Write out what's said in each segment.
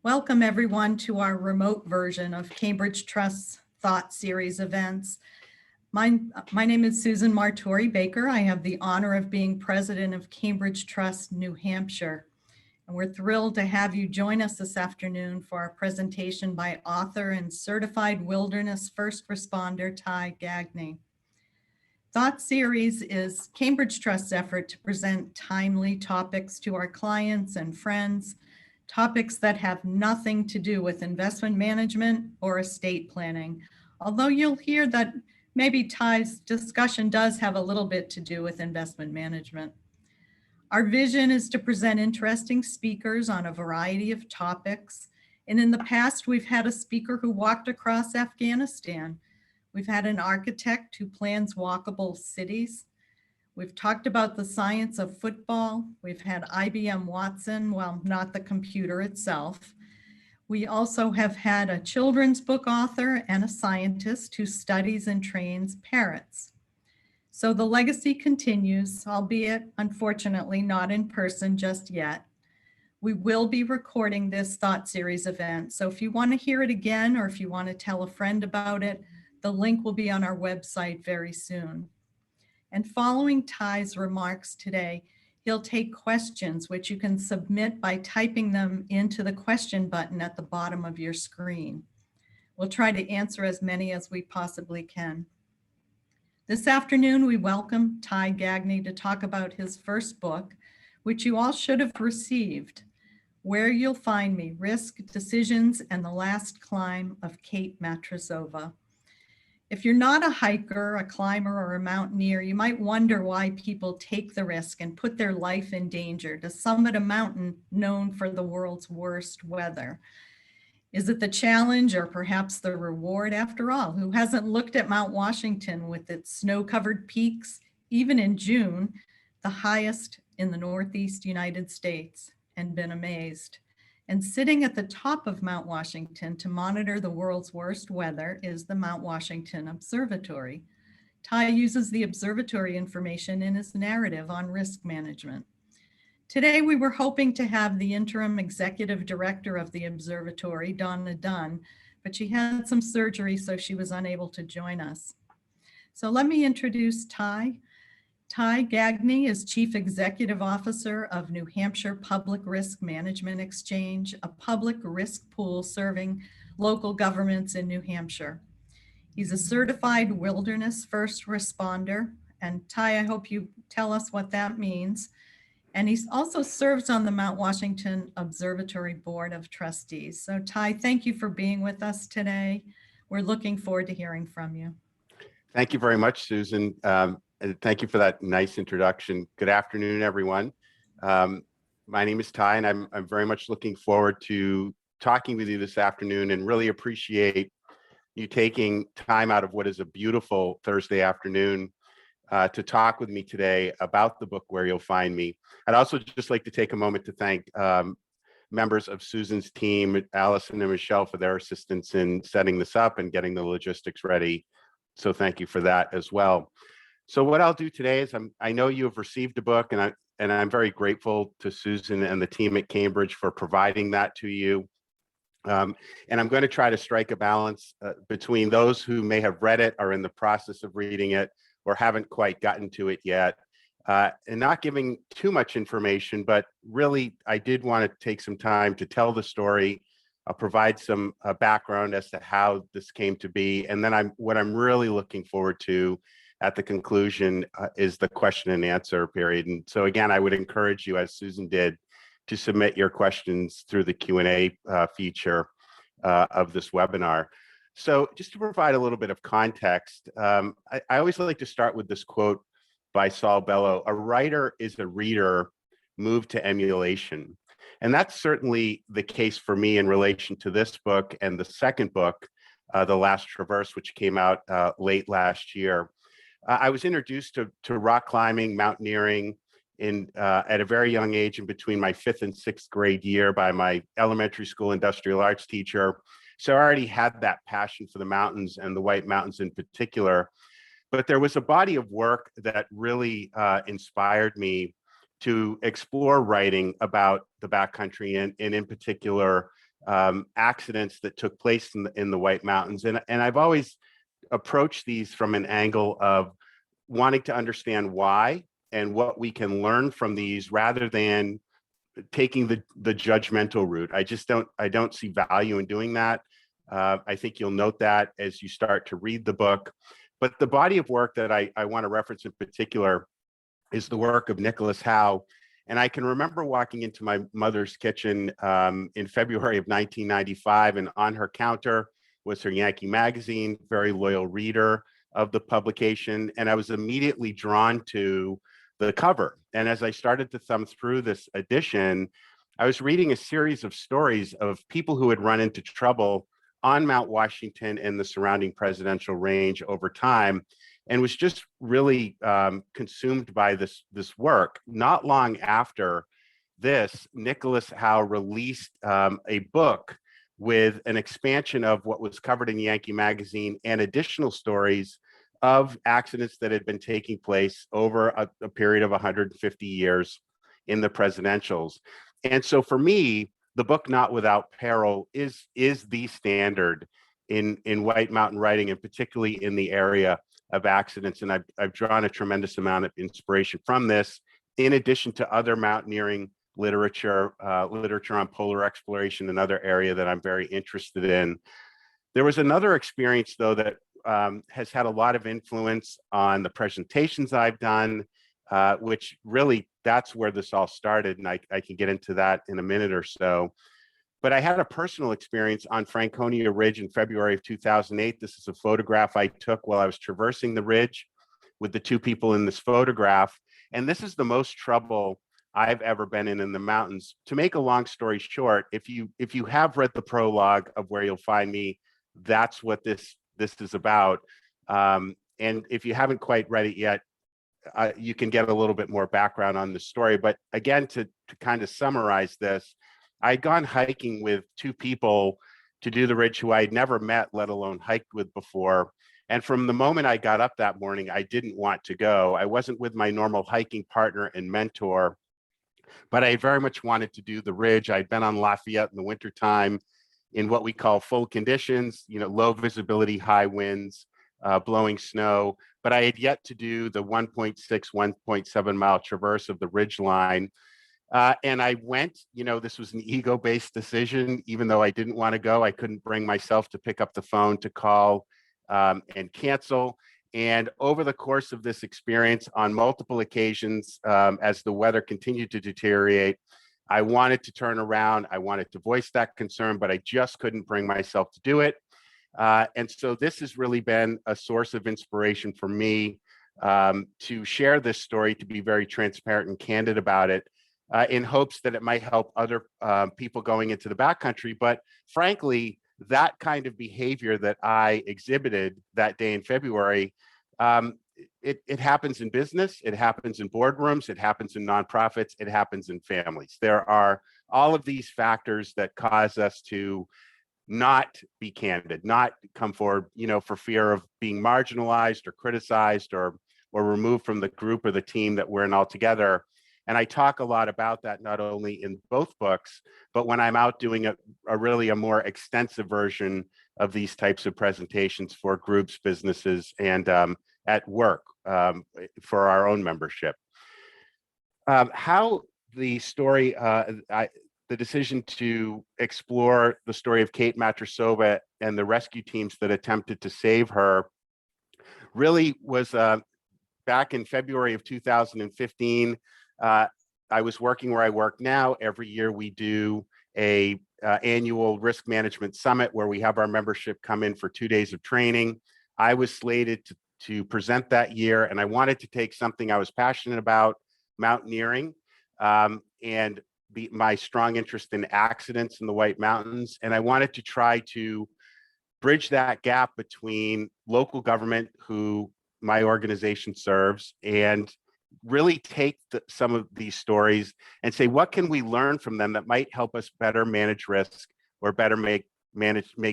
Welcome everyone to our remote version of Cambridge Trust's Thought Series events. My name is Susan Martori Baker. I have the honor of being president of Cambridge Trust, New Hampshire. And we're thrilled to have you join us this afternoon for our presentation by author and certified wilderness first responder, Ty Gagne. Thought Series is Cambridge Trust's effort to present timely topics to our clients and friends, topics that have nothing to do with investment management or estate planning. Although you'll hear that maybe Ty's discussion does have a little bit to do with investment management. Our vision is to present interesting speakers on a variety of topics. And in the past, we've had a speaker who walked across Afghanistan. We've had an architect who plans walkable cities. We've talked about the science of football. We've had IBM Watson, well, not the computer itself. We also have had a children's book author and a scientist who studies and trains parrots. So the legacy continues, albeit unfortunately not in person just yet. We will be recording this Thought Series event. So if you want to hear it again, or if you want to tell a friend about it, the link will be on our website very soon. And following Ty's remarks today, he'll take questions which you can submit by typing them into the question button at the bottom of your screen. We'll try to answer as many as we possibly can. This afternoon, we welcome Ty Gagne to talk about his first book, which you all should have received, Where You'll Find Me, Risk, Decisions, and the Last Climb of Kate Matrasova. If you're not a hiker, a climber, or a mountaineer, you might wonder why people take the risk and put their life in danger to summit a mountain known for the world's worst weather. Is it the challenge or perhaps the reward? After all, who hasn't looked at Mount Washington with its snow-covered peaks, even in June, the highest in the Northeast United States, and been amazed? And sitting at the top of Mount Washington to monitor the world's worst weather is the Mount Washington Observatory. Ty uses the observatory information in his narrative on risk management. Today, we were hoping to have the interim executive director of the observatory, Donna Dunn, but she had some surgery, so she was unable to join us. So let me introduce Ty. Ty Gagne is Chief Executive Officer of New Hampshire Public Risk Management Exchange, a public risk pool serving local governments in New Hampshire. He's a certified wilderness first responder. And Ty, I hope you tell us what that means. And he also serves on the Mount Washington Observatory Board of Trustees. So Ty, thank you for being with us today. We're looking forward to hearing from you. Thank you very much, Susan. Thank you for that nice introduction. Good afternoon, everyone. My name is Ty, and I'm very much looking forward to talking with you this afternoon, and really appreciate you taking time out of what is a beautiful Thursday afternoon to talk with me today about the book Where You'll Find Me. I'd also just like to take a moment to thank members of Susan's team, Allison and Michelle, for their assistance in setting this up and getting the logistics ready. So thank you for that as well. So what I'll do today is I know you have received a book, and I'm very grateful to Susan and the team at Cambridge for providing that to you. And I'm going to try to strike a balance between those who may have read it, are in the process of reading it, or haven't quite gotten to it yet, and not giving too much information, but really I did want to take some time to tell the story. I'll provide some background as to how this came to be, and then what I'm really looking forward to at the conclusion is the question and answer period. And so again, I would encourage you, as Susan did, to submit your questions through the Q&A feature of this webinar. So just to provide a little bit of context, I always like to start with this quote by Saul Bellow: "A writer is a reader moved to emulation." And that's certainly the case for me in relation to this book and the second book, The Last Traverse, which came out late last year. I was introduced to rock climbing, mountaineering at a very young age, in between my 5th and 6th grade year, by my elementary school industrial arts teacher. So I already had that passion for the mountains, and the White Mountains in particular. But there was a body of work that really inspired me to explore writing about the backcountry, and in particular, accidents that took place in the White Mountains. And I've always approached these from an angle of wanting to understand why and what we can learn from these rather than taking the judgmental route. I don't see value in doing that. I think you'll note that as you start to read the book. But the body of work that I want to reference in particular is the work of Nicholas Howe. And I can remember walking into my mother's kitchen in February of 1995, and on her counter was her Yankee magazine, very loyal reader of the publication. And I was immediately drawn to the cover. And as I started to thumb through this edition, I was reading a series of stories of people who had run into trouble on Mount Washington and the surrounding presidential range over time, and was just really consumed by this work. Not long after this, Nicholas Howe released a book with an expansion of what was covered in Yankee magazine and additional stories of accidents that had been taking place over a period of 150 years in the presidentials. And so for me, the book Not Without Peril is the standard in White Mountain writing, and particularly in the area of accidents. And I've drawn a tremendous amount of inspiration from this, in addition to other mountaineering literature on polar exploration, another area that I'm very interested in. There was another experience, though, that has had a lot of influence on the presentations I've done, which really, that's where this all started. And I can get into that in a minute or so. But I had a personal experience on Franconia Ridge in February of 2008. This is a photograph I took while I was traversing the ridge with the two people in this photograph. And this is the most trouble I've ever been in the mountains. To make a long story short, if you have read the prologue of Where You'll Find Me, that's what this is about. And if you haven't quite read it yet, you can get a little bit more background on the story. But again, to kind of summarize this, I'd gone hiking with two people to do the ridge who I had never met, let alone hiked with before. And from the moment I got up that morning, I didn't want to go. I wasn't with my normal hiking partner and mentor, but I very much wanted to do the ridge. I'd been on Lafayette in the wintertime in what we call full conditions, low visibility, high winds, blowing snow, but I had yet to do the 1.6, 1.7 mile traverse of the ridge line. And I went, this was an ego-based decision. Even though I didn't want to go, I couldn't bring myself to pick up the phone to call and cancel. And over the course of this experience, on multiple occasions, as the weather continued to deteriorate, I wanted to turn around. I wanted to voice that concern, but I just couldn't bring myself to do it. And so this has really been a source of inspiration for me to share this story, to be very transparent and candid about it, in hopes that it might help other people going into the backcountry. But frankly, that kind of behavior that I exhibited that day in February, it happens in business, it happens in boardrooms, it happens in nonprofits, it happens in families. There are all of these factors that cause us to not be candid, not come forward, for fear of being marginalized or criticized or removed from the group or the team that we're in altogether. And I talk a lot about that, not only in both books, but when I'm out doing a really more extensive version of these types of presentations for groups, businesses, and at work for our own membership. How the story, the decision to explore the story of Kate Matrasova and the rescue teams that attempted to save her really was back in February of 2015. I was working where I work now. Every year we do a annual risk management summit where we have our membership come in for 2 days of training. I was slated to present that year, and I wanted to take something I was passionate about, mountaineering, and my strong interest in accidents in the White Mountains. And I wanted to try to bridge that gap between local government, who my organization serves, and really take some of these stories and say, what can we learn from them that might help us better manage risk or better make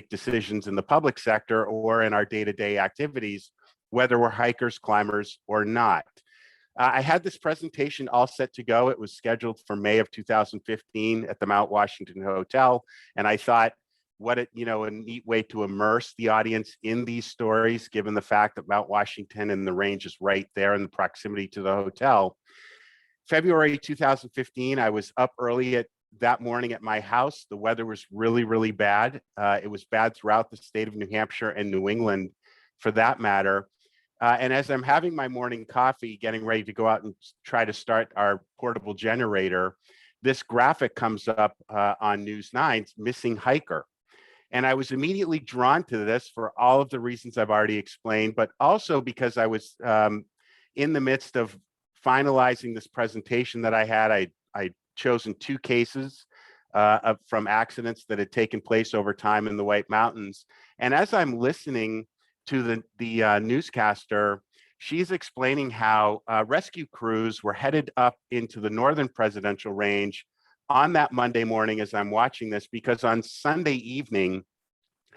decisions in the public sector or in our day-to-day activities, whether we're hikers, climbers, or not. I had this presentation all set to go. It was scheduled for May of 2015 at the Mount Washington Hotel. And I thought, a neat way to immerse the audience in these stories, given the fact that Mount Washington and the range is right there in the proximity to the hotel. February 2015, I was up early that morning at my house. The weather was really, really bad. It was bad throughout the state of New Hampshire and New England, for that matter. And as I'm having my morning coffee, getting ready to go out and try to start our portable generator, this graphic comes up on News 9's missing hiker. And I was immediately drawn to this for all of the reasons I've already explained, but also because I was in the midst of finalizing this presentation that I had. I'd chosen 2 cases from accidents that had taken place over time in the White Mountains. And as I'm listening to the newscaster, she's explaining how rescue crews were headed up into the northern presidential range on that Monday morning as I'm watching this, because on Sunday evening,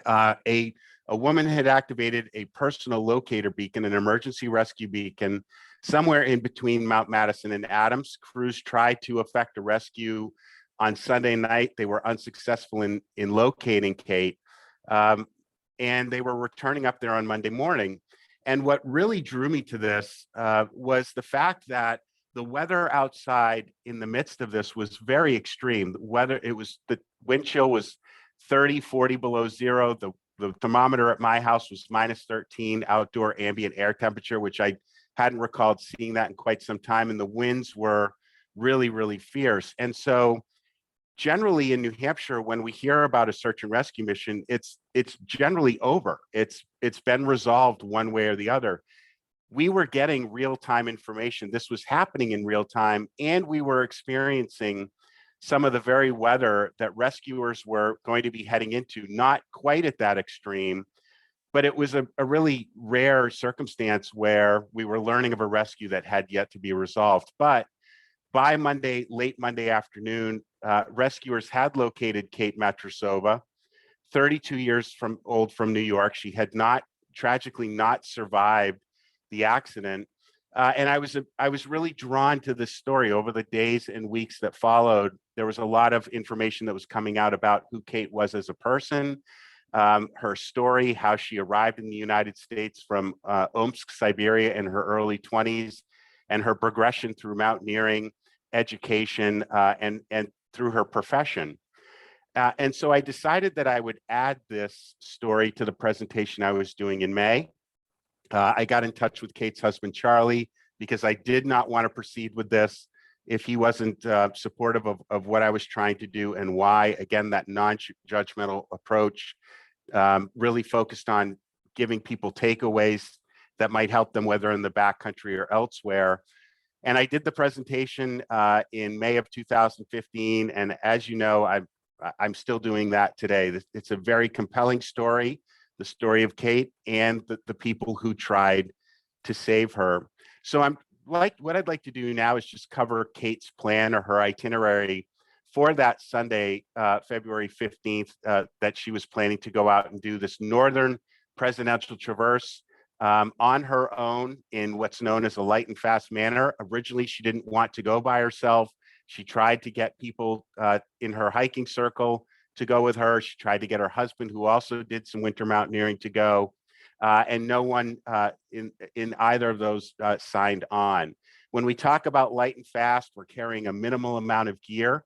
a woman had activated a personal locator beacon, an emergency rescue beacon, somewhere in between Mount Madison and Adams. Crews tried to effect a rescue on Sunday night. They were unsuccessful in locating Kate, and they were returning up there on Monday morning. And what really drew me to this was the fact that the weather outside in the midst of this was very extreme. The wind chill was 30, 40 below zero. The thermometer at my house was -13 outdoor ambient air temperature, which I hadn't recalled seeing that in quite some time. And the winds were really, really fierce. And so generally in New Hampshire, when we hear about a search and rescue mission, it's generally over. It's been resolved one way or the other. We were getting real-time information. This was happening in real time, and we were experiencing some of the very weather that rescuers were going to be heading into, not quite at that extreme, but it was a really rare circumstance where we were learning of a rescue that had yet to be resolved. But by late Monday afternoon, rescuers had located Kate Matrosova, 32 years old from New York. She had tragically not survived the accident. And I was really drawn to this story over the days and weeks that followed. There was a lot of information that was coming out about who Kate was as a person, her story, how she arrived in the United States from Omsk, Siberia in her early 20s, and her progression through mountaineering, education, and through her profession. And so I decided that I would add this story to the presentation I was doing in May. I got in touch with Kate's husband, Charlie, because I did not want to proceed with this if he wasn't supportive of what I was trying to do and why. Again, that non-judgmental approach really focused on giving people takeaways that might help them, whether in the backcountry or elsewhere. And I did the presentation in May of 2015. And as you know, I'm still doing that today. It's a very compelling story, the story of Kate and the people who tried to save her. So what I'd like to do now is just cover Kate's plan or her itinerary for that Sunday, February 15th, that she was planning to go out and do this northern presidential traverse on her own in what's known as a light and fast manner. Originally, she didn't want to go by herself. She tried to get people in her hiking circle to go with her. She tried to get her husband, who also did some winter mountaineering, to go. And no one in either of those signed on. When we talk about light and fast, we're carrying a minimal amount of gear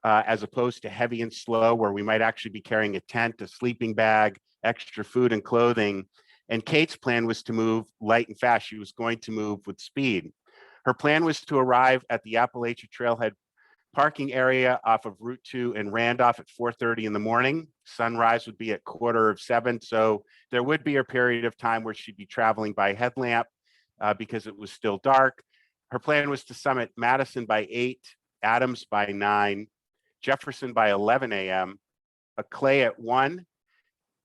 as opposed to heavy and slow, where we might actually be carrying a tent, a sleeping bag, extra food and clothing. And Kate's plan was to move light and fast. She was going to move with speed. Her plan was to arrive at the Appalachia Trailhead parking area off of Route 2 in Randolph at 4:30 in the morning. Sunrise would be at 6:45. So there would be a period of time where she'd be traveling by headlamp because it was still dark. Her plan was to summit Madison by 8, Adams by 9, Jefferson by 11 a.m., Clay at 1,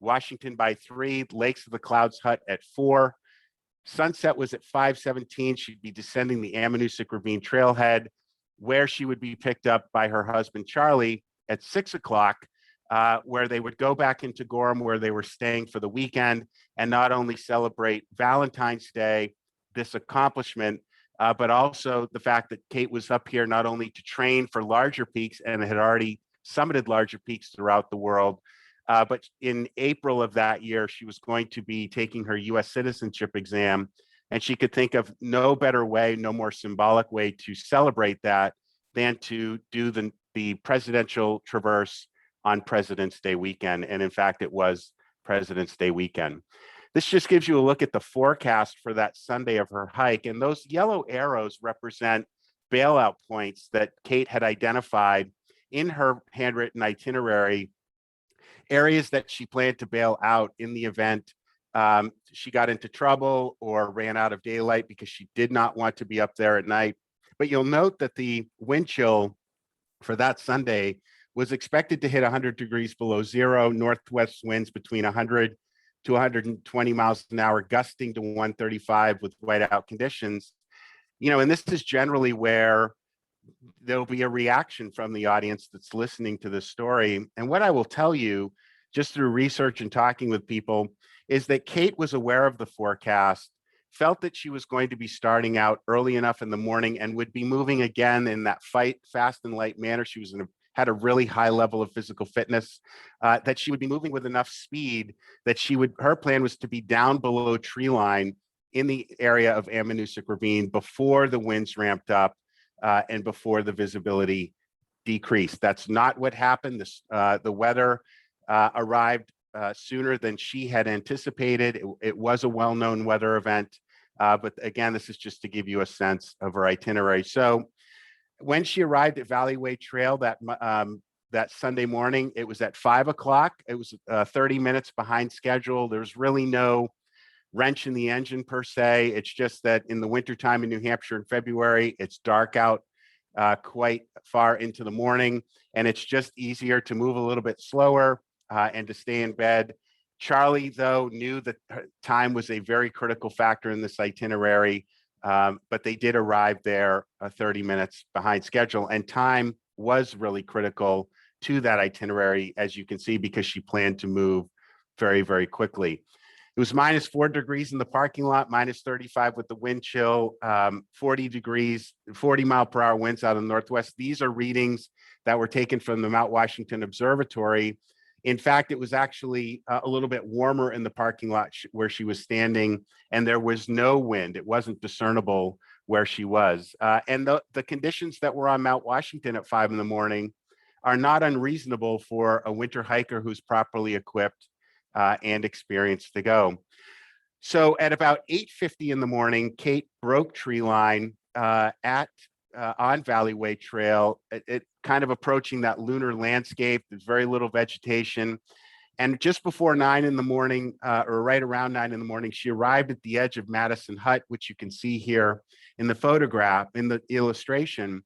Washington by 3, Lakes of the Clouds Hut at 4. Sunset was at 5:17. She'd be descending the Ammonoosuc Ravine Trailhead, where she would be picked up by her husband, Charlie, at 6 o'clock, where they would go back into Gorham, where they were staying for the weekend, and not only celebrate Valentine's Day, this accomplishment, but also the fact that Kate was up here not only to train for larger peaks and had already summited larger peaks throughout the world, but in April of that year, she was going to be taking her US citizenship exam. And she could think of no better way, no more symbolic way to celebrate that than to do the presidential traverse on President's Day weekend. And in fact, it was President's Day weekend. This just gives you a look at the forecast for that Sunday of her hike. And those yellow arrows represent bailout points that Kate had identified in her handwritten itinerary, areas that she planned to bail out in the event she got into trouble or ran out of daylight because she did not want to be up there at night. But you'll note that the wind chill for that Sunday was expected to hit 100 degrees below zero, northwest winds between 100 to 120 miles an hour, gusting to 135 with whiteout conditions. And this is generally where there'll be a reaction from the audience that's listening to this story. And what I will tell you, just through research and talking with people, is that Kate was aware of the forecast, felt that she was going to be starting out early enough in the morning and would be moving again in that fast and light manner. She had a really high level of physical fitness, that she would be moving with enough speed that her plan was to be down below tree line in the area of Ammonoosuc Ravine before the winds ramped up and before the visibility decreased. That's not what happened. The weather arrived sooner than she had anticipated. It was a well-known weather event, but again, this is just to give you a sense of her itinerary. So when she arrived at Valley Way Trail that Sunday morning, it was at 5 o'clock. It was 30 minutes behind schedule. There's really no wrench in the engine per se. It's just that in the wintertime in New Hampshire in February, it's dark out quite far into the morning, and it's just easier to move a little bit slower and to stay in bed. Charlie, though, knew that time was a very critical factor in this itinerary, but they did arrive there 30 minutes behind schedule, and time was really critical to that itinerary, as you can see, because she planned to move very, very quickly. It was minus 4 degrees in the parking lot, minus 35 with the wind chill, 40 degrees, 40 mile per hour winds out of the northwest. These are readings that were taken from the Mount Washington Observatory. In fact, it was actually a little bit warmer in the parking lot where she was standing, and there was no wind. It wasn't discernible where she was. And the conditions that were on Mount Washington at 5 in the morning are not unreasonable for a winter hiker who's properly equipped and experienced to go. So at about 8:50 in the morning, Kate broke tree line on Valley Way Trail, it kind of approaching that lunar landscape. There's very little vegetation. And just before 9 in the morning, or right around 9 in the morning, she arrived at the edge of Madison Hut, which you can see here in the photograph, in the illustration.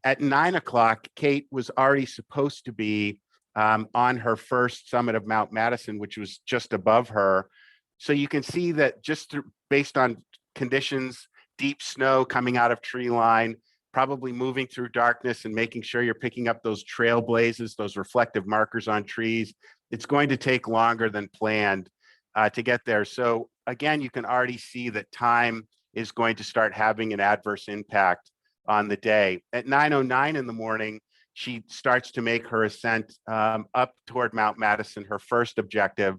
At 9 o'clock, Kate was already supposed to be on her first summit of Mount Madison, which was just above her. So you can see that just based on conditions, deep snow coming out of tree line, probably moving through darkness and making sure you're picking up those trail blazes, those reflective markers on trees, it's going to take longer than planned to get there. So again, you can already see that time is going to start having an adverse impact on the day. At 9:09 in the morning, she starts to make her ascent up toward Mount Madison, her first objective.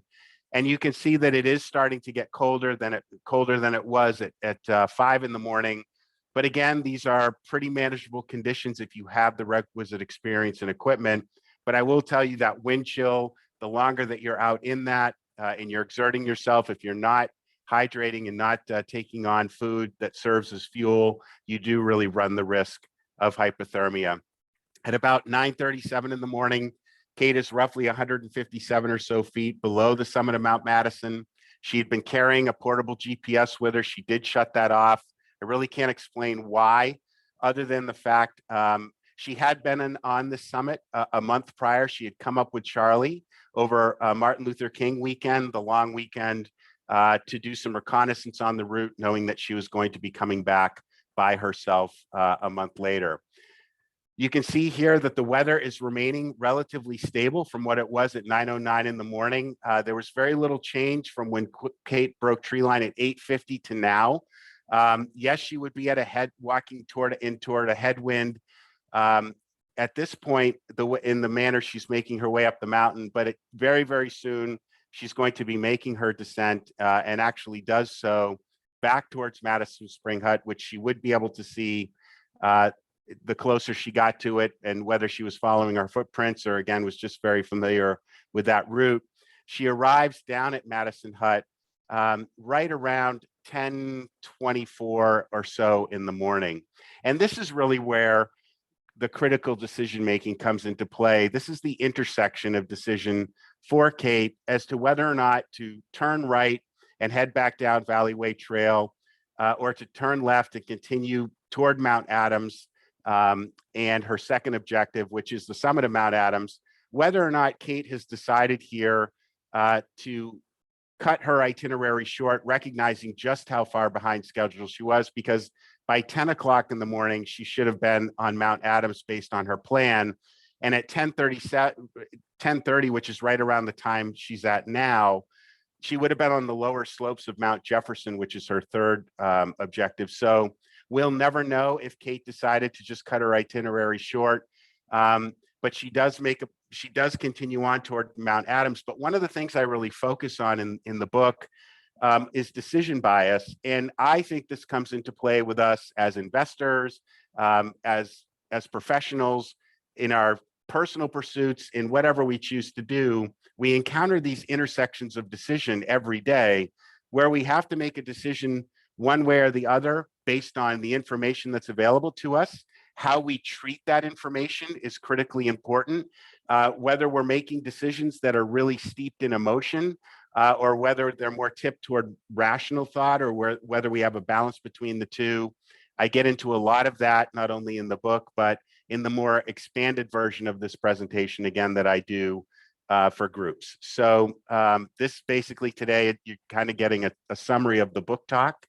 And you can see that it is starting to get colder than it was at 5 in the morning. But again, these are pretty manageable conditions if you have the requisite experience and equipment. But I will tell you that wind chill, the longer that you're out in that and you're exerting yourself, if you're not hydrating and not taking on food that serves as fuel, you do really run the risk of hypothermia. At about 9:37 in the morning, Kate is roughly 157 or so feet below the summit of Mount Madison. She had been carrying a portable GPS with her. She did shut that off. I really can't explain why, other than the fact she had been on the summit a month prior. She had come up with Charlie over Martin Luther King weekend, the long weekend, to do some reconnaissance on the route, knowing that she was going to be coming back by herself a month later. You can see here that the weather is remaining relatively stable from what it was at 9:09 in the morning. There was very little change from when Kate broke tree line at 8:50 to now. Yes, she would be at a head walking toward a headwind. At this point, in the manner she's making her way up the mountain, but very, very soon she's going to be making her descent and actually does so back towards Madison Spring Hut, which she would be able to see the closer she got to it, and whether she was following our footprints or again was just very familiar with that route. She arrives down at Madison Hut right around 10:24 or so in the morning. And this is really where the critical decision making comes into play. This is the intersection of decision for Kate as to whether or not to turn right and head back down Valley Way Trail, or to turn left and continue toward Mount Adams, and her second objective, which is the summit of Mount Adams. Whether or not Kate has decided here to cut her itinerary short, recognizing just how far behind schedule she was, because by 10 o'clock in the morning, she should have been on Mount Adams based on her plan. And at 10:30, which is right around the time she's at now, she would have been on the lower slopes of Mount Jefferson, which is her third objective. So we'll never know if Kate decided to just cut her itinerary short. But she does continue on toward Mount Adams. But one of the things I really focus on in the book is decision bias. And I think this comes into play with us as investors, as professionals, in our personal pursuits, in whatever we choose to do. We encounter these intersections of decision every day where we have to make a decision one way or the other based on the information that's available to us. How we treat that information is critically important. Whether we're making decisions that are really steeped in emotion, or whether they're more tipped toward rational thought, or whether we have a balance between the two. I get into a lot of that, not only in the book, but in the more expanded version of this presentation, again, that I do for groups. So this basically today, you're kind of getting a summary of the book talk,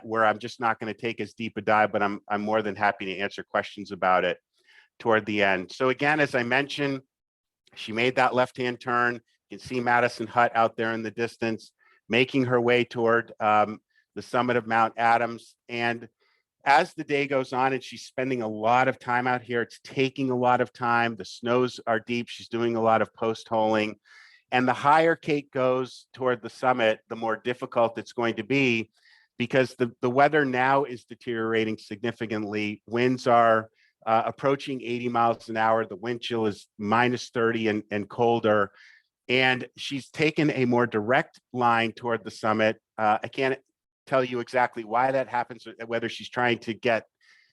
where I'm just not going to take as deep a dive, but I'm more than happy to answer questions about it toward the end. So again, as I mentioned, she made that left-hand turn. You can see Madison Hut out there in the distance, making her way toward the summit of Mount Adams. And as the day goes on and she's spending a lot of time out here, it's taking a lot of time. The snows are deep. She's doing a lot of post-holing. And the higher Kate goes toward the summit, the more difficult it's going to be, because the weather now is deteriorating significantly. Winds are approaching 80 miles an hour. The wind chill is minus 30 and colder. And she's taken a more direct line toward the summit. I can't tell you exactly why that happens, whether she's trying to get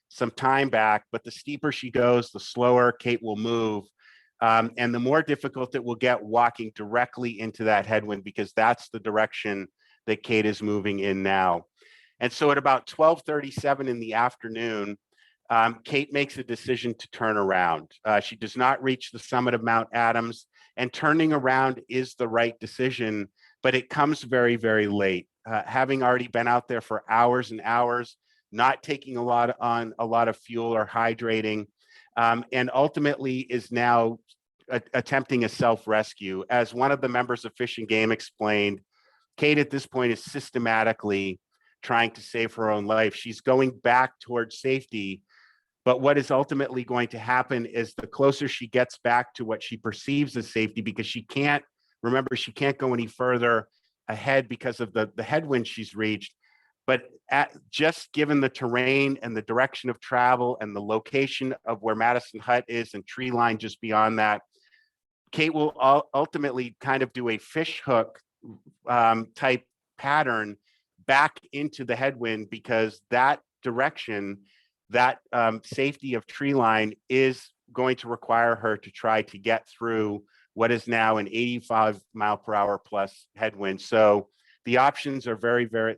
some time back, but the steeper she goes, the slower Kate will move. And the more difficult it will get walking directly into that headwind, because that's the direction that Kate is moving in now. And so at about 12:37 in the afternoon, Kate makes a decision to turn around. She does not reach the summit of Mount Adams, and turning around is the right decision, but it comes very, very late. Having already been out there for hours and hours, not taking a lot of fuel or hydrating, and ultimately is now attempting a self-rescue. As one of the members of Fish and Game explained, Kate at this point is systematically trying to save her own life. She's going back towards safety, but what is ultimately going to happen is the closer she gets back to what she perceives as safety, because she can't go any further ahead because of the headwind she's reached. But just given the terrain and the direction of travel and the location of where Madison Hut is and tree line just beyond that, Kate will ultimately kind of do a fish hook type pattern back into the headwind, because that direction, that safety of tree line is going to require her to try to get through what is now an 85 mile per hour plus headwind. So the options are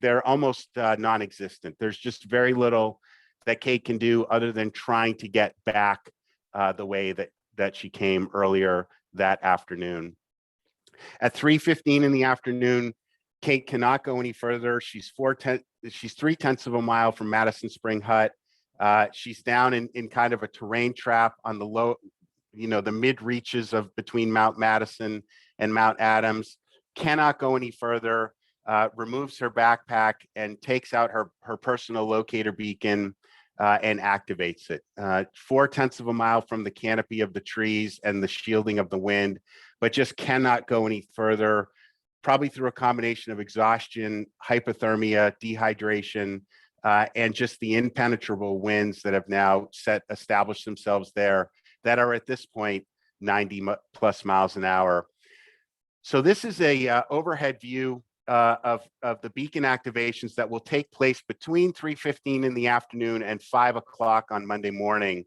they're almost non-existent. There's just very little that Kate can do other than trying to get back the way that she came earlier that afternoon. At 3:15 in the afternoon, Kate cannot go any further. She's 3/10 of a mile from Madison Spring Hut. She's down in kind of a terrain trap on the low, the mid reaches of between Mount Madison and Mount Adams. Cannot go any further. removes her backpack and takes out her personal locator beacon and activates it. 4/10 of a mile from the canopy of the trees and the shielding of the wind, but just cannot go any further, probably through a combination of exhaustion, hypothermia, dehydration, and just the impenetrable winds that have now established themselves there that are at this point 90 plus miles an hour. So this is a overhead view of the beacon activations that will take place between 3:15 in the afternoon and 5 o'clock on Monday morning.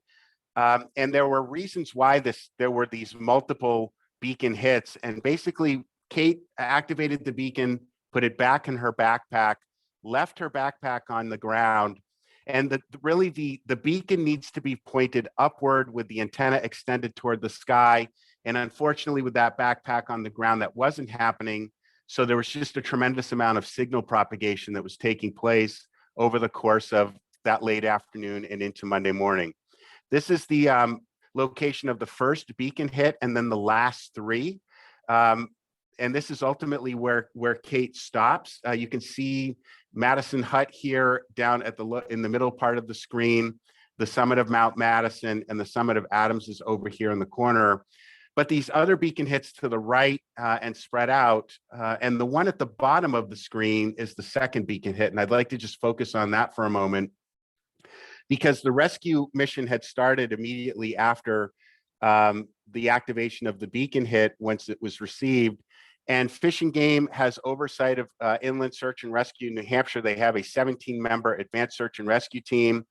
And there were reasons why there were these multiple beacon hits. And basically, Kate activated the beacon, put it back in her backpack, left her backpack on the ground. And the beacon needs to be pointed upward with the antenna extended toward the sky. And unfortunately, with that backpack on the ground, that wasn't happening. So there was just a tremendous amount of signal propagation that was taking place over the course of that late afternoon and into Monday morning. This is the location of the first beacon hit and then the last three. And this is ultimately where Kate stops. You can see Madison Hut here down at in the middle part of the screen. The summit of Mount Madison and the summit of Adams is over here in the corner. But these other beacon hits to the right and spread out. And the one at the bottom of the screen is the second beacon hit. And I'd like to just focus on that for a moment, because the rescue mission had started immediately after the activation of the beacon hit once it was received. And Fish and Game has oversight of inland search and rescue in New Hampshire. They have a 17-member advanced search and rescue team.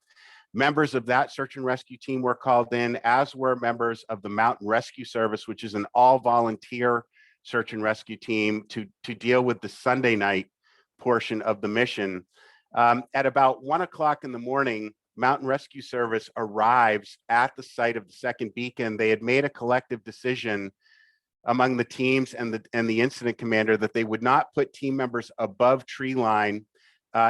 Members of that search and rescue team were called in, as were members of the Mountain Rescue Service, which is an all-volunteer search and rescue team to deal with the Sunday night portion of the mission. At about 1 o'clock in the morning, Mountain Rescue Service arrives at the site of the second beacon. They had made a collective decision among the teams and the incident commander that they would not put team members above tree line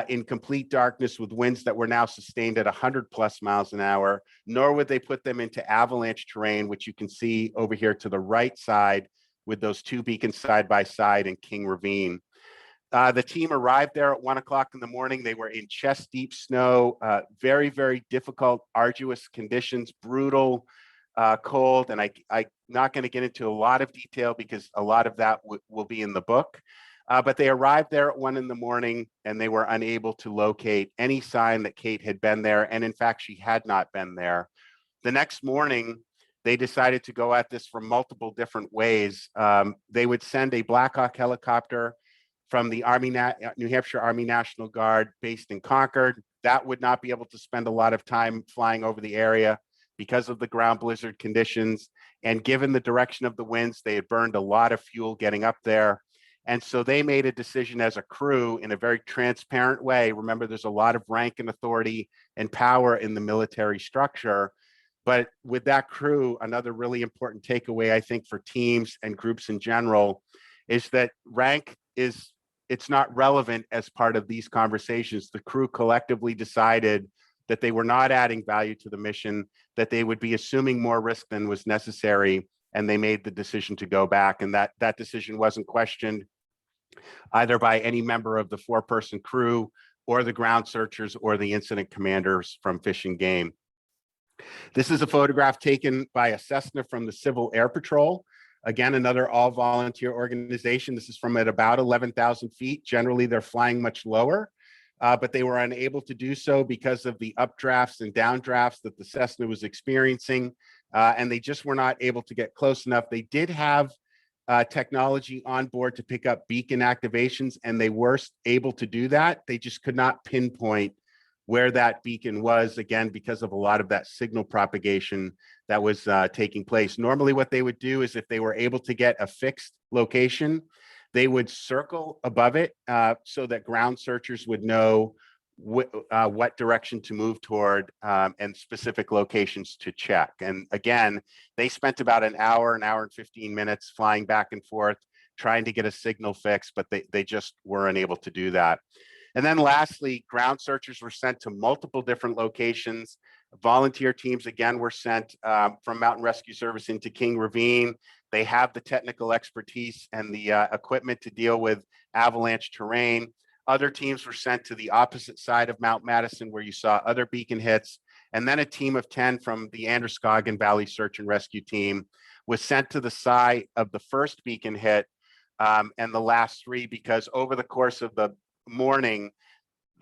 in complete darkness with winds that were now sustained at 100 plus miles an hour, nor would they put them into avalanche terrain, which you can see over here to the right side with those two beacons side by side in King Ravine. The team arrived there at 1 o'clock in the morning. They were in chest deep snow, very, very difficult, arduous conditions, brutal, cold. And I'm not going to get into a lot of detail because a lot of that will be in the book. But they arrived there at 1 in the morning and they were unable to locate any sign that Kate had been there. And in fact, she had not been there. The next morning, they decided to go at this from multiple different ways. They would send a Black Hawk helicopter from the New Hampshire Army National Guard based in Concord. That would not be able to spend a lot of time flying over the area because of the ground blizzard conditions. And given the direction of the winds, they had burned a lot of fuel getting up there. And so they made a decision as a crew in a very transparent way. Remember, there's a lot of rank and authority and power in the military structure. But with that crew, another really important takeaway, I think, for teams and groups in general, is that rank it's not relevant as part of these conversations. The crew collectively decided that they were not adding value to the mission, that they would be assuming more risk than was necessary, and they made the decision to go back. And that decision wasn't questioned either by any member of the 4-person crew or the ground searchers or the incident commanders from Fish and Game. This is a photograph taken by a Cessna from the Civil Air Patrol. Again, another all-volunteer organization. This is from at about 11,000 feet. Generally, they're flying much lower, but they were unable to do so because of the updrafts and downdrafts that the Cessna was experiencing, and they just were not able to get close enough. They did have technology on board to pick up beacon activations, and they were able to do that. They just could not pinpoint where that beacon was, again, because of a lot of that signal propagation that was taking place. Normally what they would do is if they were able to get a fixed location, they would circle above it so that ground searchers would know what direction to move toward and specific locations to check. And again, they spent about an hour and 15 minutes flying back and forth, trying to get a signal fix, but they just weren't able to do that. And then lastly, ground searchers were sent to multiple different locations. Volunteer teams, again, were sent from Mountain Rescue Service into King Ravine. They have the technical expertise and the equipment to deal with avalanche terrain. Other teams were sent to the opposite side of Mount Madison, where you saw other beacon hits. And then a team of 10 from the Androscoggin Valley Search and Rescue Team was sent to the site of the first beacon hit and the last three, because over the course of the morning,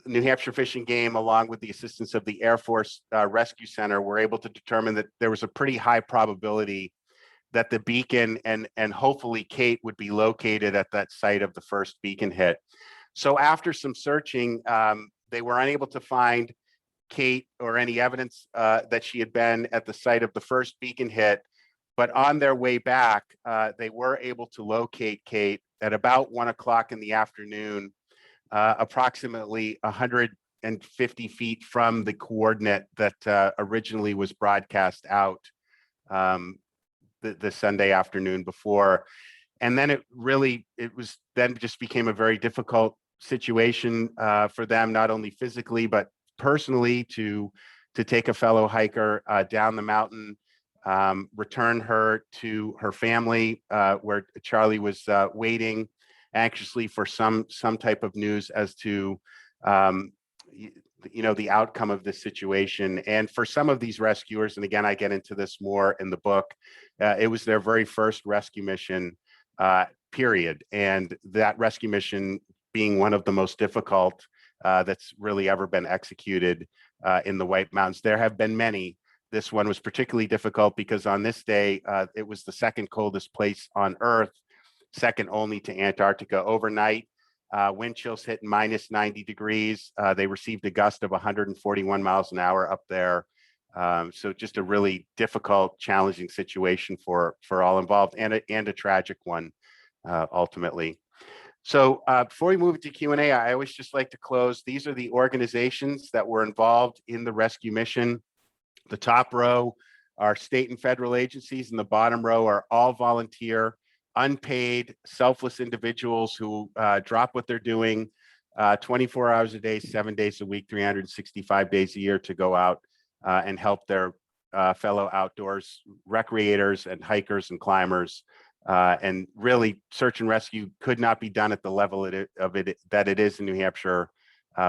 New Hampshire Fish and Game, along with the assistance of the Air Force Rescue Center, were able to determine that there was a pretty high probability that the beacon and hopefully Kate would be located at that site of the first beacon hit. So after some searching, they were unable to find Kate or any evidence that she had been at the site of the first beacon hit. But on their way back, they were able to locate Kate at about 1 o'clock in the afternoon, approximately 150 feet from the coordinate that originally was broadcast out the Sunday afternoon before. And then it was then just became a very difficult situation for them, not only physically, but personally, to take a fellow hiker down the mountain, return her to her family, where Charlie was waiting anxiously for some type of news as to the outcome of this situation. And for some of these rescuers, and again, I get into this more in the book, it was their very first rescue mission, period. And that rescue mission being one of the most difficult that's really ever been executed in the White Mountains. There have been many. This one was particularly difficult because on this day, it was the second coldest place on Earth, second only to Antarctica. Overnight, wind chills hit minus 90 degrees. They received a gust of 141 miles an hour up there. So just a really difficult, challenging situation for all involved, and a tragic one, ultimately. So before we move to Q&A, I always just like to close. These are the organizations that were involved in the rescue mission. The top row are state and federal agencies, and the bottom row are all volunteer, unpaid, selfless individuals who drop what they're doing 24 hours a day, 7 days a week, 365 days a year to go out and help their fellow outdoors recreators and hikers and climbers. And really, search and rescue could not be done at the level that it is in New Hampshire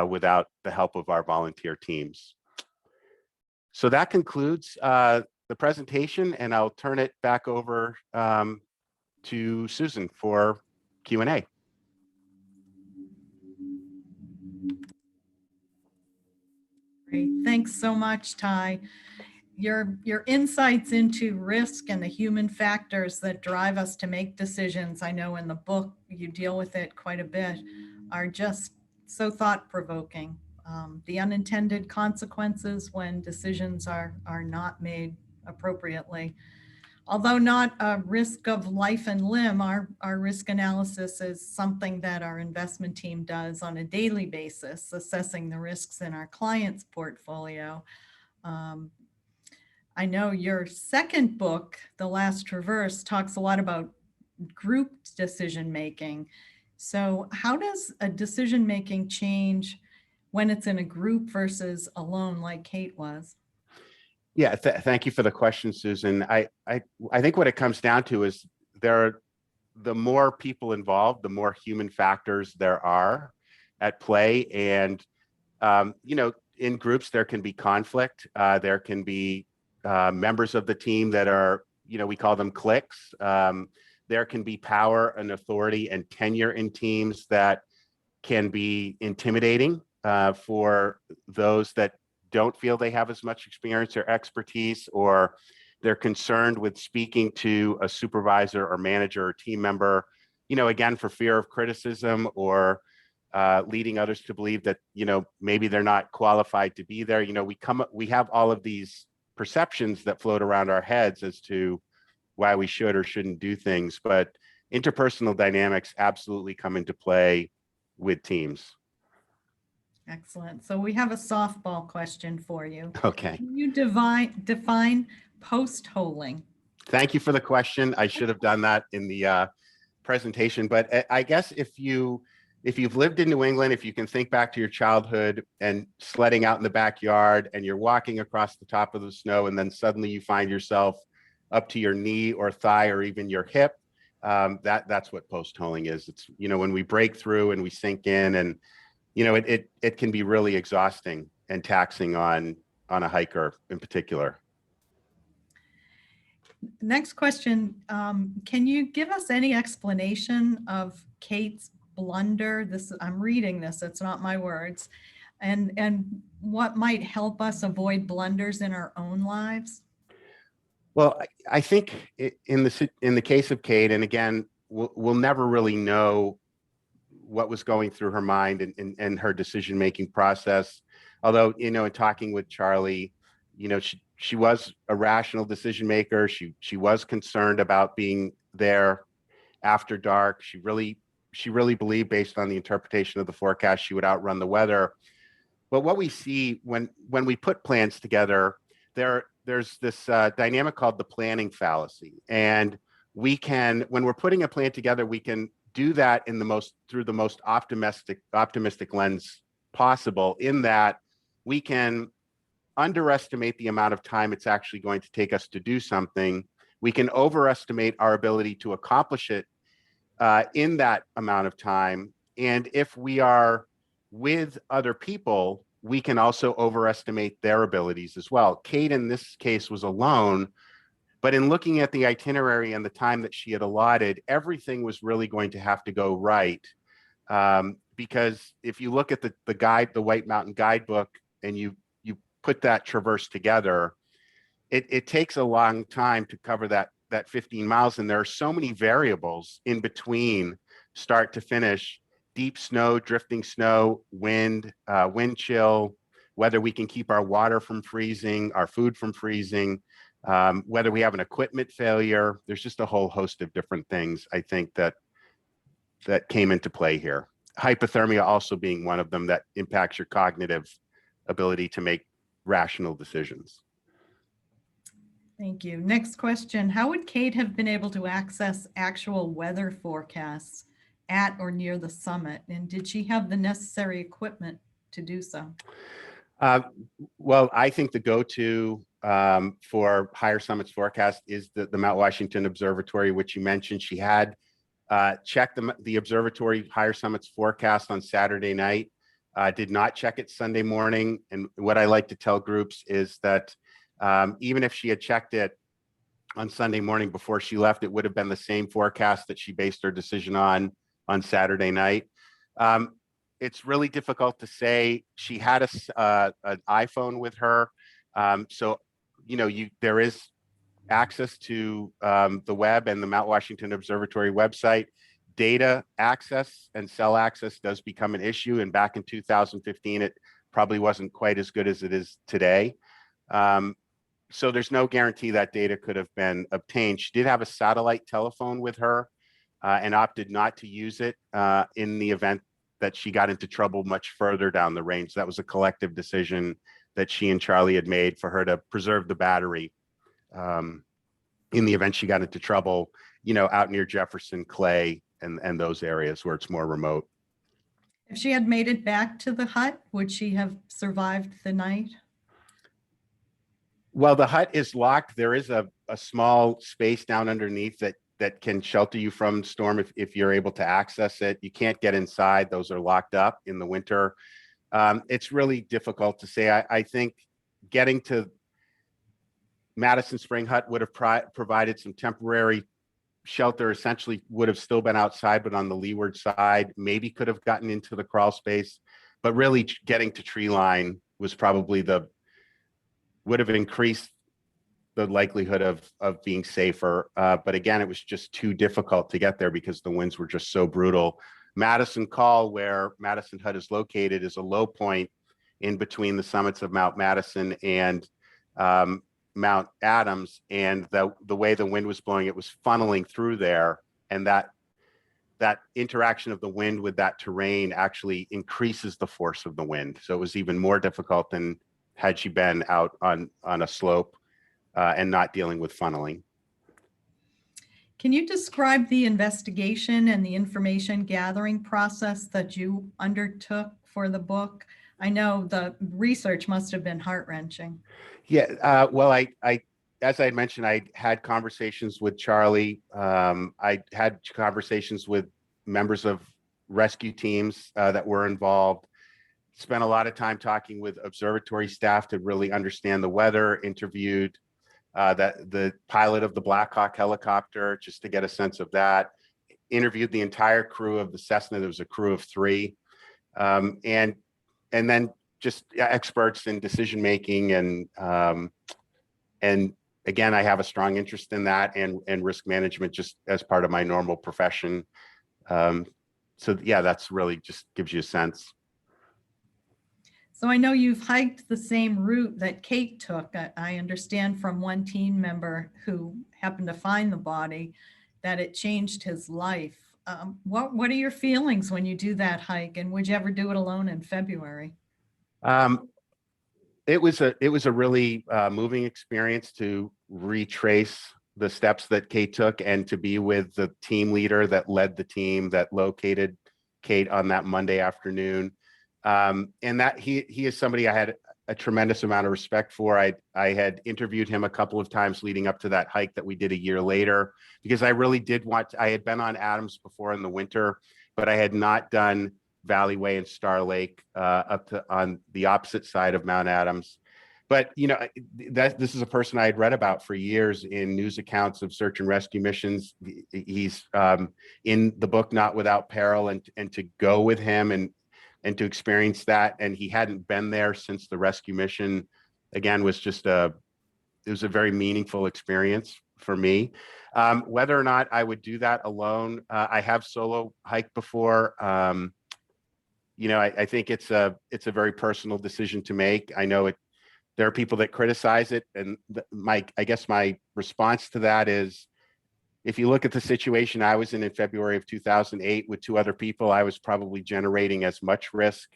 without the help of our volunteer teams. So that concludes the presentation, and I'll turn it back over to Susan for Q&A. Great. Thanks so much, Ty. Your insights into risk and the human factors that drive us to make decisions, I know in the book you deal with it quite a bit, are just so thought-provoking. The unintended consequences when decisions are not made appropriately. Although not a risk of life and limb, our risk analysis is something that our investment team does on a daily basis, assessing the risks in our client's portfolio. I know your second book, The Last Traverse, talks a lot about group decision-making. So how does a decision-making change when it's in a group versus alone like Kate was? Yeah, thank you for the question, Susan. I think what it comes down to is the more people involved, the more human factors there are at play. And, in groups, there can be conflict. There can be members of the team that are, we call them cliques. There can be power and authority and tenure in teams that can be intimidating for those that don't feel they have as much experience or expertise, or they're concerned with speaking to a supervisor or manager or team member, again, for fear of criticism or leading others to believe that, maybe they're not qualified to be there. We have all of these perceptions that float around our heads as to why we should or shouldn't do things, but interpersonal dynamics absolutely come into play with teams. Excellent. So we have a softball question for you. Okay. Can you define postholing? Thank you for the question. I should have done that in the presentation, but I guess if you've lived in New England, if you can think back to your childhood and sledding out in the backyard and you're walking across the top of the snow, and then suddenly you find yourself up to your knee or thigh or even your hip. That's what postholing is. It's, when we break through and we sink in, and it can be really exhausting and taxing on a hiker in particular. Next question, can you give us any explanation of Kate's blunder? I'm reading this, it's not my words. And what might help us avoid blunders in our own lives? Well, I think in the case of Kate, and again, we'll never really know what was going through her mind and her decision-making process. Although, in talking with Charlie, she was a rational decision maker. She was concerned about being there after dark. She really believed, based on the interpretation of the forecast, she would outrun the weather. But what we see when we put plans together, there's this dynamic called the planning fallacy. And when we're putting a plan together, we can do that through the most optimistic lens possible, in that we can underestimate the amount of time it's actually going to take us to do something. We can overestimate our ability to accomplish it in that amount of time. And if we are with other people, we can also overestimate their abilities as well. Kate, in this case, was alone, but in looking at the itinerary and the time that she had allotted, everything was really going to have to go right. Because if you look at the White Mountain Guidebook, and you put that traverse together, it takes a long time to cover that 15 miles. And there are so many variables in between start to finish: deep snow, drifting snow, wind chill, whether we can keep our water from freezing, our food from freezing, whether we have an equipment failure. There's just a whole host of different things, I think, that came into play here. Hypothermia also being one of them, that impacts your cognitive ability to make rational decisions. Thank you. Next question. How would Kate have been able to access actual weather forecasts at or near the summit? And did she have the necessary equipment to do so? Well, I think the go-to for higher summits forecast is the Mount Washington Observatory, which you mentioned. She had checked the observatory higher summits forecast on Saturday night, did not check it Sunday morning. And what I like to tell groups is that even if she had checked it on Sunday morning before she left, it would have been the same forecast that she based her decision on Saturday night. It's really difficult to say. She had an iPhone with her. So, there is access to the web and the Mount Washington Observatory website. Data access and cell access does become an issue. And back in 2015, it probably wasn't quite as good as it is today. So there's no guarantee that data could have been obtained. She did have a satellite telephone with her and opted not to use it in the event that she got into trouble much further down the range. That was a collective decision that she and Charlie had made for her to preserve the battery in the event she got into trouble, out near Jefferson, Clay, and those areas where it's more remote. If she had made it back to the hut, would she have survived the night? Well, the hut is locked. There is a small space down underneath that can shelter you from storm if you're able to access it. You can't get inside. Those are locked up in the winter. It's really difficult to say. I think getting to Madison Spring Hut would have provided some temporary shelter. Essentially would have still been outside, but on the leeward side, maybe could have gotten into the crawl space, but really getting to tree line was probably would have increased the likelihood of being safer. But again, it was just too difficult to get there because the winds were just so brutal. Madison Call, where Madison Hut is located, is a low point in between the summits of Mount Madison and Mount Adams. And the way the wind was blowing, it was funneling through there. And that interaction of the wind with that terrain actually increases the force of the wind. So it was even more difficult than had she been out on a slope and not dealing with funneling. Can you describe the investigation and the information gathering process that you undertook for the book? I know the research must have been heart-wrenching. Yeah, well, I as I had mentioned, I had conversations with Charlie. I had conversations with members of rescue teams that were involved. Spent a lot of time talking with observatory staff to really understand the weather. Interviewed the pilot of the Black Hawk helicopter just to get a sense of that. Interviewed the entire crew of the Cessna. There was a crew of 3, and then just experts in decision making and again, I have a strong interest in that and risk management just as part of my normal profession. So yeah, that's really just gives you a sense. So I know you've hiked the same route that Kate took. I understand from one team member who happened to find the body that it changed his life. What are your feelings when you do that hike, and would you ever do it alone in February? Um, it was a really moving experience to retrace the steps that Kate took and to be with the team leader that led the team that located Kate on that Monday afternoon. And that he is somebody I had a tremendous amount of respect for. I had interviewed him a couple of times leading up to that hike that we did a year later, because I really did I had been on Adams before in the winter, but I had not done Valley Way and Star Lake up to on the opposite side of Mount Adams. But this is a person I had read about for years in news accounts of search and rescue missions. He's in the book Not Without Peril, and to go with him and to experience that, and he hadn't been there since the rescue mission, again, was just it was a very meaningful experience for me. Whether or not I would do that alone, I have solo hiked before. I think it's a very personal decision to make. I know there are people that criticize it, and I guess my response to that is, if you look at the situation I was in February of 2008 with 2 other people, I was probably generating as much risk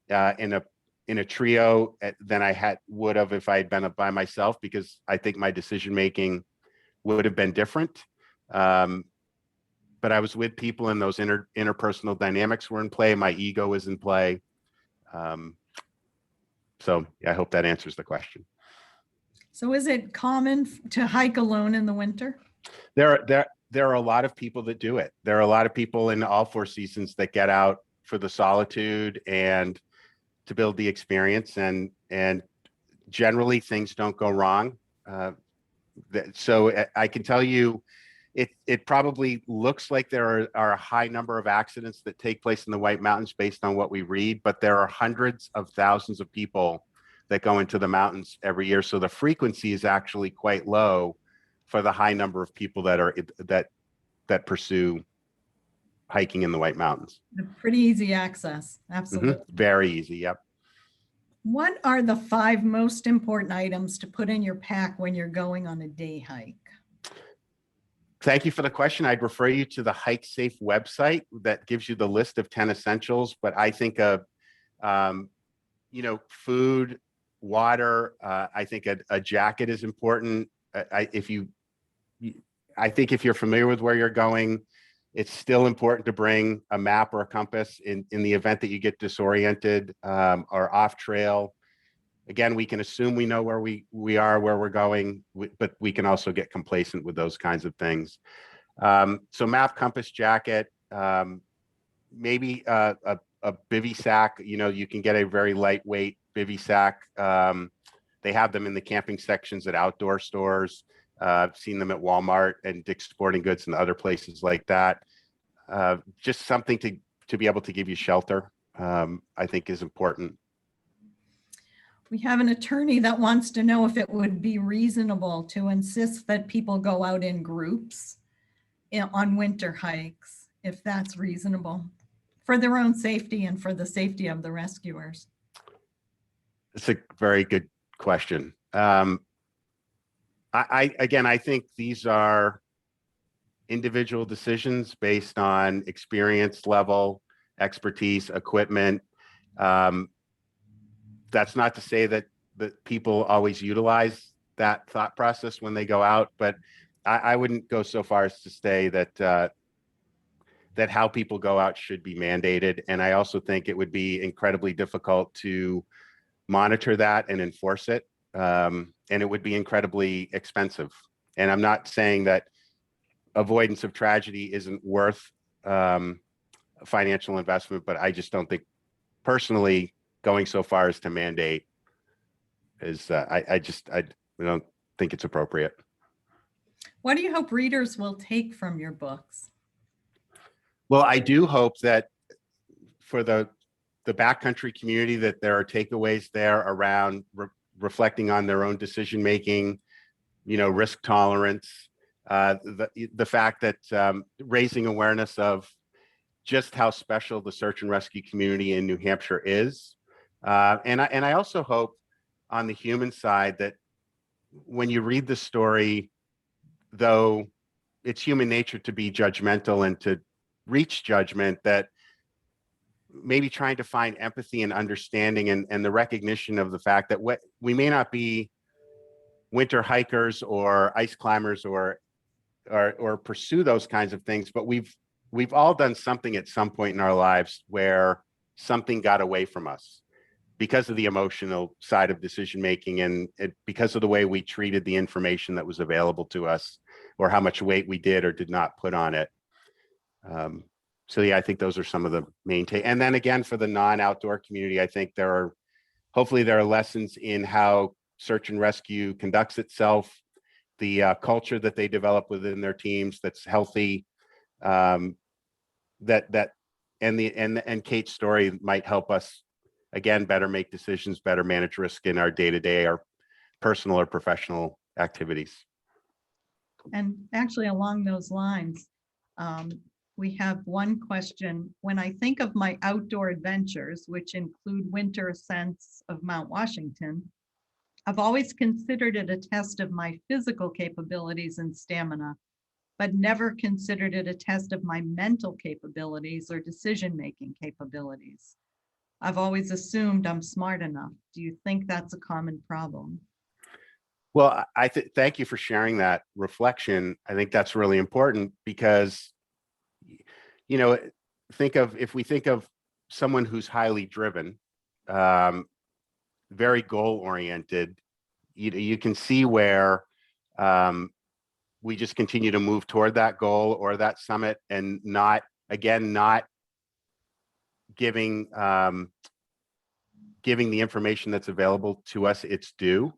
in a trio than I would have if I had been by myself, because I think my decision making would have been different. But I was with people, and those interpersonal dynamics were in play. My ego was in play. So yeah, I hope that answers the question. So is it common to hike alone in the winter? There are a lot of people that do it. There are a lot of people in all 4 seasons that get out for the solitude and to build the experience, and generally things don't go wrong. So I can tell you, it probably looks like there are a high number of accidents that take place in the White Mountains based on what we read, but there are hundreds of thousands of people that go into the mountains every year. So the frequency is actually quite low for the high number of people that pursue hiking in the White Mountains. Pretty easy access. Absolutely. Very easy. Yep. What are the 5 most important items to put in your pack when you're going on a day hike? Thank you for the question. I'd refer you to the Hike Safe website that gives you the list of 10 essentials, but I think of, food, water. I think a jacket is important. I think if you're familiar with where you're going, it's still important to bring a map or a compass in the event that you get disoriented or off trail. Again, we can assume we know where we are, where we're going, but we can also get complacent with those kinds of things. So map, compass, jacket, maybe a bivy sack. You can get a very lightweight bivy sack. They have them in the camping sections at outdoor stores. I've seen them at Walmart and Dick's Sporting Goods and other places like that. Just something to be able to give you shelter, I think is important. We have an attorney that wants to know if it would be reasonable to insist that people go out in groups on winter hikes, if that's reasonable for their own safety and for the safety of the rescuers. It's a very good question. I think these are individual decisions based on experience level, expertise, equipment. That's not to say that people always utilize that thought process when they go out, but I wouldn't go so far as to say that how people go out should be mandated. And I also think it would be incredibly difficult to monitor that and enforce it. and it would be incredibly expensive. And I'm not saying that avoidance of tragedy isn't worth financial investment, but I just don't think personally going so far as to mandate is I don't think it's appropriate. What do you hope readers will take from your books? Well, I do hope that for the backcountry community that there are takeaways there around reflecting on their own decision making, risk tolerance, the fact that raising awareness of just how special the search and rescue community in New Hampshire is, and I also hope on the human side that when you read the story, though it's human nature to be judgmental and to reach judgment, that maybe trying to find empathy and understanding and the recognition of the fact that we may not be winter hikers or ice climbers or pursue those kinds of things, but we've all done something at some point in our lives where something got away from us because of the emotional side of decision making and because of the way we treated the information that was available to us or how much weight we did or did not put on it. So yeah, I think those are some of the main and then again, for the non-outdoor community, I think hopefully there are lessons in how search and rescue conducts itself, the culture that they develop within their teams that's healthy, and Kate's story might help us again better make decisions, better manage risk in our day-to-day or personal or professional activities. And actually along those lines, we have one question. When I think of my outdoor adventures, which include winter ascents of Mount Washington, I've always considered it a test of my physical capabilities and stamina, but never considered it a test of my mental capabilities or decision-making capabilities. I've always assumed I'm smart enough. Do you think that's a common problem? Well, thank you for sharing that reflection. I think that's really important because, if we think of someone who's highly driven, very goal-oriented, you can see where we just continue to move toward that goal or that summit and not giving the information that's available to us its due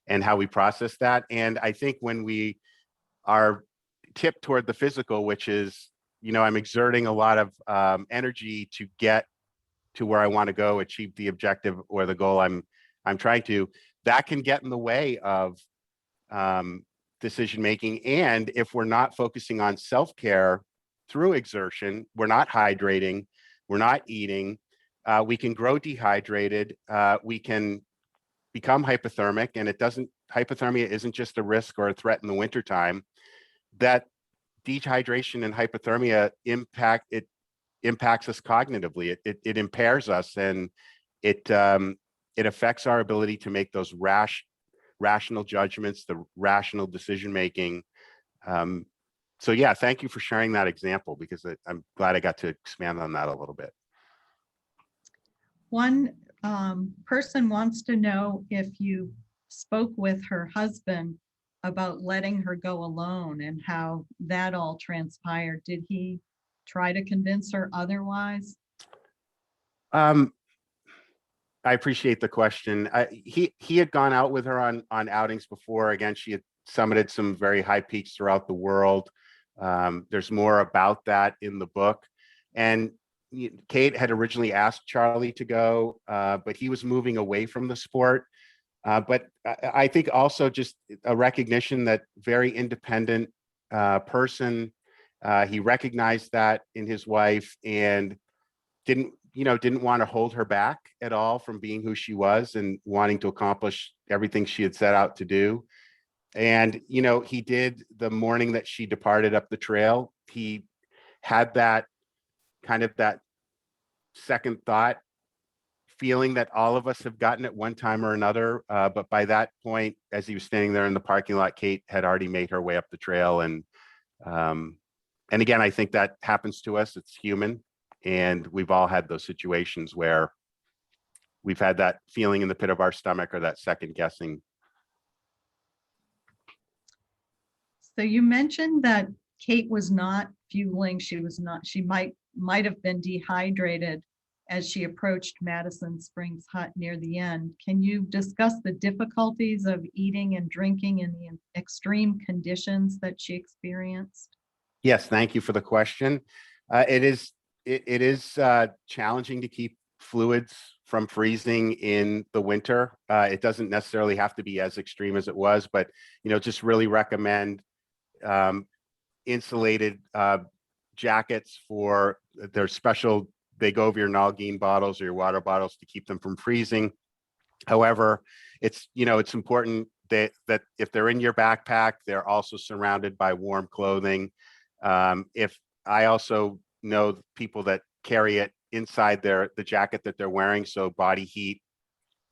and how we process that. And I think when we are tipped toward the physical, which is, I'm exerting a lot of energy to get to where I want to go, achieve the objective or the goal I'm trying to, that can get in the way of decision making. And if we're not focusing on self-care through exertion, we're not hydrating, we're not eating, we can grow dehydrated, we can become hypothermic, and hypothermia isn't just a risk or a threat in the wintertime. That dehydration and hypothermia impacts us cognitively. It impairs us, and it affects our ability to make those rational judgments, the rational decision making. So yeah, thank you for sharing that example because I'm glad I got to expand on that a little bit. One person wants to know if you spoke with her husband about letting her go alone and how that all transpired. Did he try to convince her otherwise? I appreciate the question. He had gone out with her on outings before. Again, she had summited some very high peaks throughout the world. There's more about that in the book. And Kate had originally asked Charlie to go, but he was moving away from the sport. But I think also just a recognition that very independent person. He recognized that in his wife and didn't want to hold her back at all from being who she was and wanting to accomplish everything she had set out to do. And, he did the morning that she departed up the trail. He had that second thought feeling that all of us have gotten at one time or another. But by that point, as he was standing there in the parking lot, Kate had already made her way up the trail. And again, I think that happens to us. It's human. And we've all had those situations where we've had that feeling in the pit of our stomach or that second guessing So you mentioned that Kate was not fueling. She might have been dehydrated as she approached Madison Springs Hut near the end. Can you discuss the difficulties of eating and drinking in the extreme conditions that she experienced? Yes, thank you for the question. It is challenging to keep fluids from freezing in the winter. It doesn't necessarily have to be as extreme as it was, but just really recommend insulated jackets for their special. They go over your Nalgene bottles or your water bottles to keep them from freezing. However, it's important that if they're in your backpack, they're also surrounded by warm clothing. If I also know people that carry it inside the jacket that they're wearing, so body heat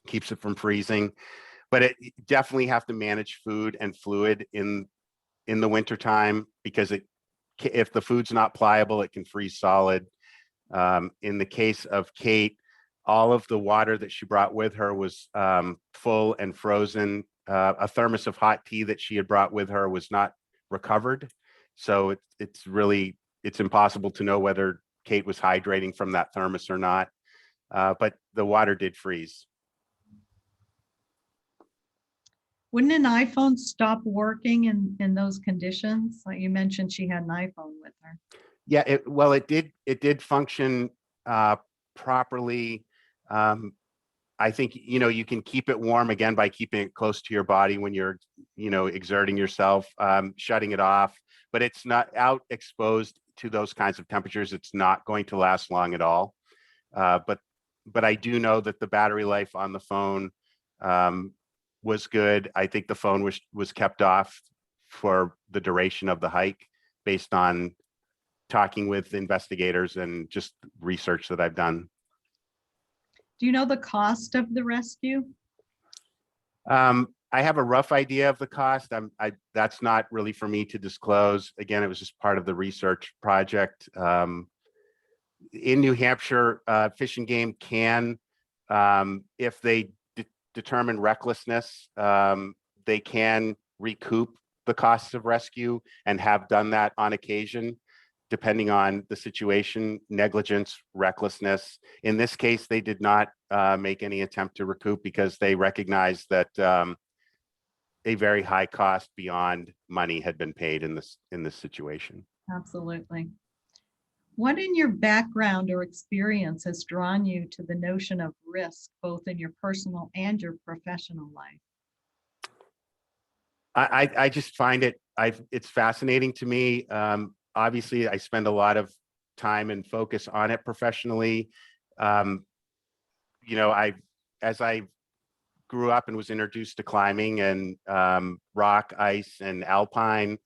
keeps it from freezing. But it definitely have to manage food and fluid in the wintertime, because if the food's not pliable, it can freeze solid. In the case of Kate, all of the water that she brought with her was full and frozen. A thermos of hot tea that she had brought with her was not recovered. So it's impossible to know whether Kate was hydrating from that thermos or not. But the water did freeze. Wouldn't an iPhone stop working in those conditions? Like you mentioned, she had an iPhone with her. Yeah, it did function properly. I think you can keep it warm again by keeping it close to your body when you're exerting yourself, shutting it off. But it's not out exposed to those kinds of temperatures. It's not going to last long at all. But I do know that the battery life on the phone was good. I think the phone was kept off for the duration of the hike, based on talking with investigators and just research that I've done. Do you know the cost of the rescue? I have a rough idea of the cost. That's not really for me to disclose. Again, it was just part of the research project. In New Hampshire, Fish and Game can, if they determine recklessness, they can recoup the costs of rescue, and have done that on occasion, depending on the situation. Negligence, recklessness. In this case, they did not make any attempt to recoup, because they recognized that a very high cost beyond money had been paid in this situation. Absolutely. What in your background or experience has drawn you to the notion of risk, both in your personal and your professional life? I just find it's fascinating to me. Obviously, I spend a lot of time and focus on it professionally. As I grew up and was introduced to climbing and rock, ice, and alpine,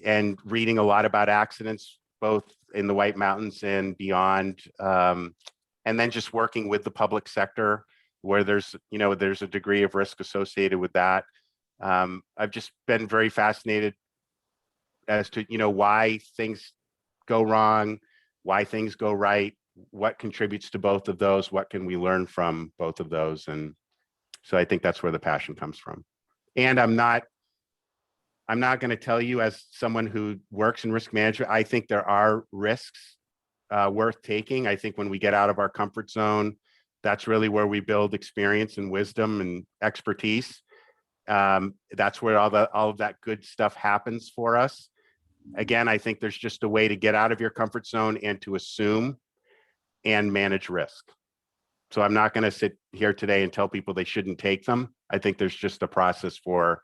and reading a lot about accidents, both in the White Mountains and beyond, and then just working with the public sector, where there's a degree of risk associated with that. I've just been very fascinated as to why things go wrong, why things go right, what contributes to both of those, what can we learn from both of those. And so I think that's where the passion comes from. And I'm not going to tell you, as someone who works in risk management, I think there are risks worth taking. I think when we get out of our comfort zone, that's really where we build experience and wisdom and expertise. That's where all of that good stuff happens for us. Again, I think there's just a way to get out of your comfort zone and to assume and manage risk. So I'm not going to sit here today and tell people they shouldn't take them. I think there's just a process for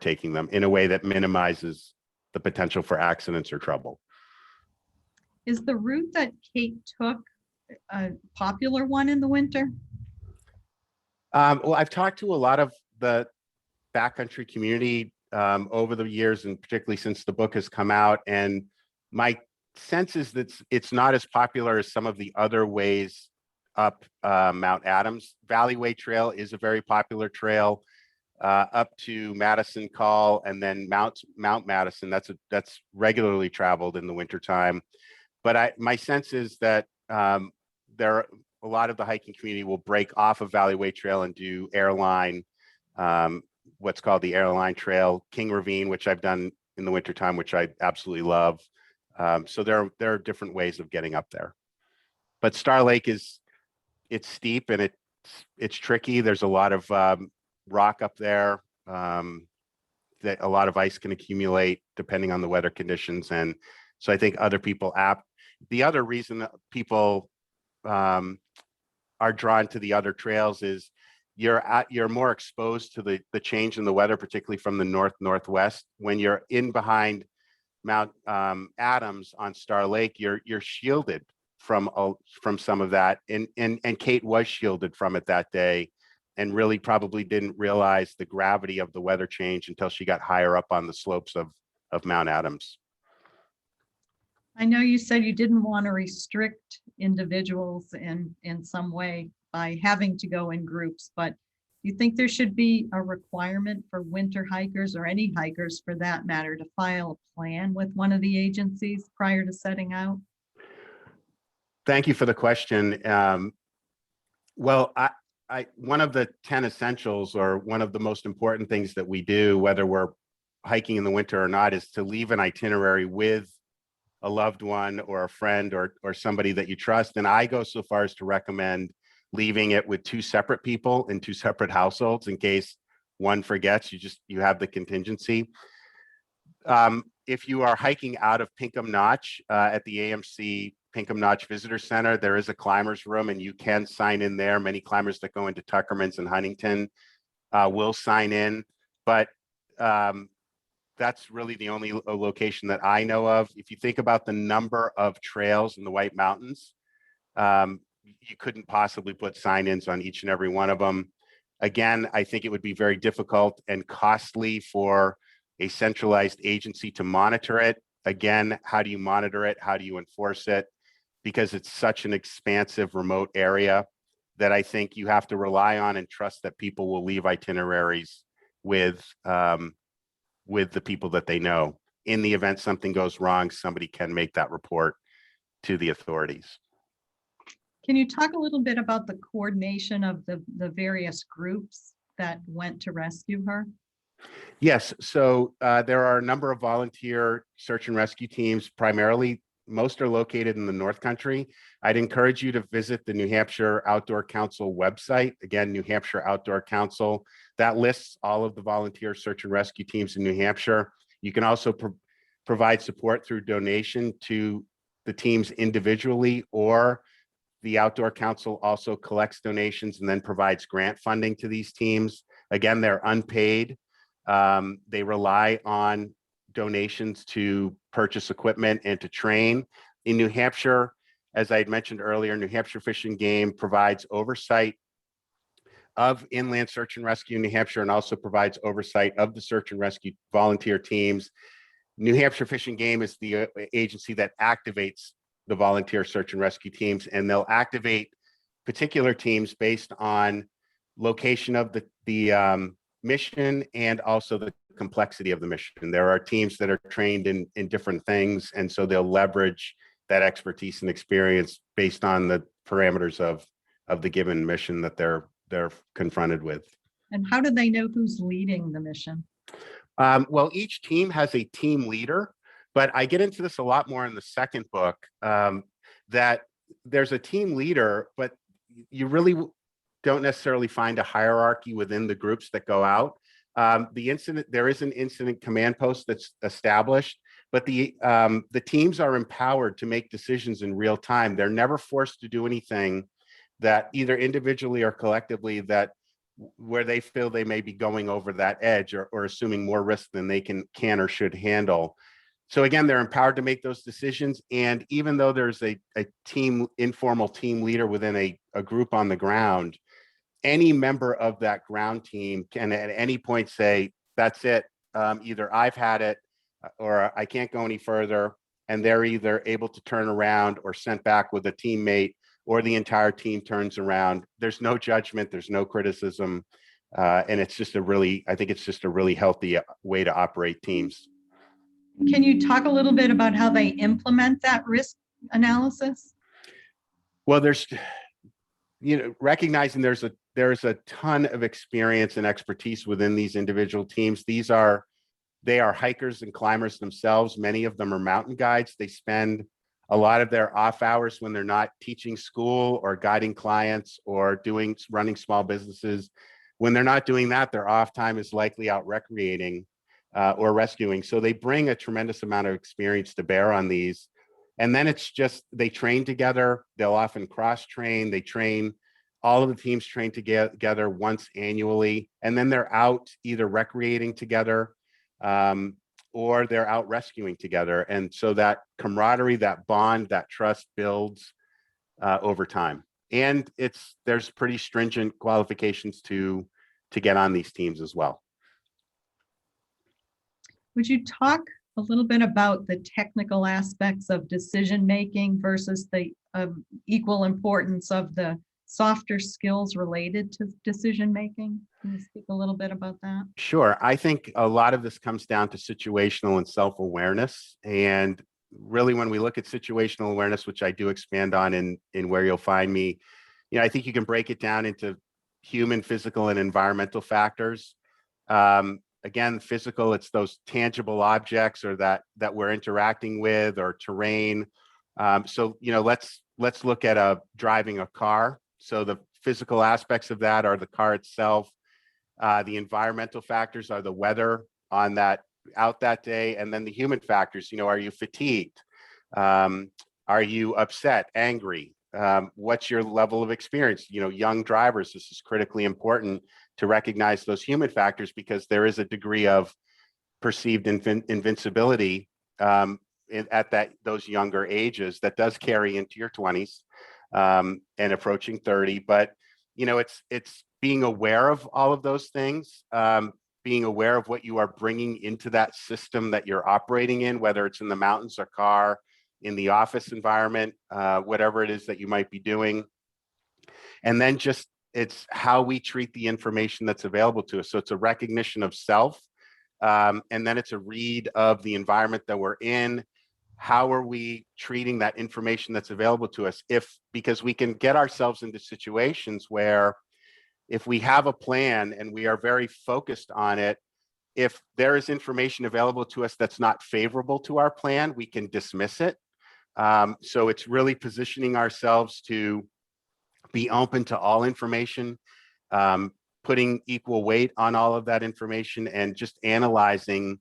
taking them in a way that minimizes the potential for accidents or trouble. Is the route that Kate took a popular one in the winter? Well, I've talked to a lot of the backcountry community over the years, and particularly since the book has come out. And my sense is that it's not as popular as some of the other ways up Mount Adams. Valley Way Trail is a very popular trail up to Madison Call, and then Mount Madison. That's regularly traveled in the wintertime. But my sense is that a lot of the hiking community will break off of Valley Way Trail and do airline what's called the Airline Trail, King Ravine, which I've done in the wintertime, which I absolutely love. So there are different ways of getting up there. But Star Lake it's steep and it's tricky. There's a lot of rock up there. That a lot of ice can accumulate depending on the weather conditions. And so I think other people the other reason that people are drawn to the other trails is you're more exposed to the change in the weather, particularly from the northwest. When you're in behind Mount Adams on Star Lake, you're shielded from some of that. And Kate was shielded from it that day, and really probably didn't realize the gravity of the weather change until she got higher up on the slopes of Mount Adams. I know you said you didn't want to restrict individuals in some way by having to go in groups, but do you think there should be a requirement for winter hikers, or any hikers for that matter, to file a plan with one of the agencies prior to setting out? Thank you for the question. Well, one of the 10 essentials, or one of the most important things that we do, whether we're hiking in the winter or not, is to leave an itinerary with a loved one or a friend or somebody that you trust. And I go so far as to recommend leaving it with 2 separate people in 2 separate households in case one forgets. You have the contingency. If you are hiking out of Pinkham Notch at the AMC Pinkham Notch Visitor Center, there is a climbers room and you can sign in there. Many climbers that go into Tuckerman's and Huntington will sign in, but that's really the only location that I know of. If you think about the number of trails in the White Mountains, you couldn't possibly put sign-ins on each and every one of them. Again, I think it would be very difficult and costly for a centralized agency to monitor it. Again, how do you monitor it? How do you enforce it? Because it's such an expansive remote area that I think you have to rely on and trust that people will leave itineraries with the people that they know. In the event something goes wrong, somebody can make that report to the authorities. Can you talk a little bit about the coordination of the various groups that went to rescue her? Yes, so there are a number of volunteer search and rescue teams. Primarily, most are located in the North Country. I'd encourage you to visit the New Hampshire Outdoor Council website. Again, New Hampshire Outdoor Council. That lists all of the volunteer search and rescue teams in New Hampshire. You can also provide support through donation to the teams individually, or the Outdoor Council also collects donations and then provides grant funding to these teams. Again, they're unpaid. They rely on donations to purchase equipment and to train. In New Hampshire, as I had mentioned earlier, New Hampshire Fish and Game provides oversight of inland search and rescue in New Hampshire, and also provides oversight of the search and rescue volunteer teams. New Hampshire Fish and Game is the agency that activates the volunteer search and rescue teams, and they'll activate particular teams based on location of the mission and also the complexity of the mission. There are teams that are trained in different things, and so they'll leverage that expertise and experience based on the parameters of the given mission that they're confronted with. And how do they know who's leading the mission? Well, each team has a team leader, but I get into this a lot more in the second book, that there's a team leader, but you really don't necessarily find a hierarchy within the groups that go out. There is an incident command post that's established, but the teams are empowered to make decisions in real time. They're never forced to do anything that either individually or collectively where they feel they may be going over that edge or assuming more risk than they can or should handle. So again, they're empowered to make those decisions. And even though there's a informal team leader within a group on the ground, any member of that ground team can at any point say, that's it, either I've had it or I can't go any further. And they're either able to turn around or sent back with a teammate, or the entire team turns around. There's no judgment, there's no criticism. And it's just I think it's just a really healthy way to operate teams. Can you talk a little bit about how they implement that risk analysis? Well, there's, recognizing there's there's a ton of experience and expertise within these individual teams. They are hikers and climbers themselves. Many of them are mountain guides. They spend a lot of their off hours when they're not teaching school or guiding clients or running small businesses. When they're not doing that, their off time is likely out recreating or rescuing. So they bring a tremendous amount of experience to bear on these. And then it's just, they train together. They'll often cross train. All of the teams train together once annually. And then they're out either recreating together or they're out rescuing together. And so that camaraderie, that bond, that trust builds over time. And there's pretty stringent qualifications to get on these teams as well. Would you talk a little bit about the technical aspects of decision-making versus the equal importance of the softer skills related to decision-making? Can you speak a little bit about that? Sure. I think a lot of this comes down to situational and self-awareness. And really, when we look at situational awareness, which I do expand on in Where You'll Find Me, I think you can break it down into human, physical, and environmental factors. Again, physical, it's those tangible objects or that we're interacting with, or terrain. So let's look at driving a car. So the physical aspects of that are the car itself. The environmental factors are the weather on out that day, and then the human factors. Are you fatigued? Are you upset, angry? What's your level of experience? Young drivers, this is critically important to recognize those human factors, because there is a degree of perceived invincibility at those younger ages that does carry into your 20s and approaching 30. But it's being aware of all of those things, being aware of what you are bringing into that system that you're operating in, whether it's in the mountains or car, in the office environment, whatever it is that you might be doing. And then it's how we treat the information that's available to us. So it's a recognition of self, and then it's a read of the environment that we're in. How are we treating that information that's available to us? Because we can get ourselves into situations where, if we have a plan and we are very focused on it, if there is information available to us that's not favorable to our plan, we can dismiss it. So it's really positioning ourselves to be open to all information, putting equal weight on all of that information, and just analyzing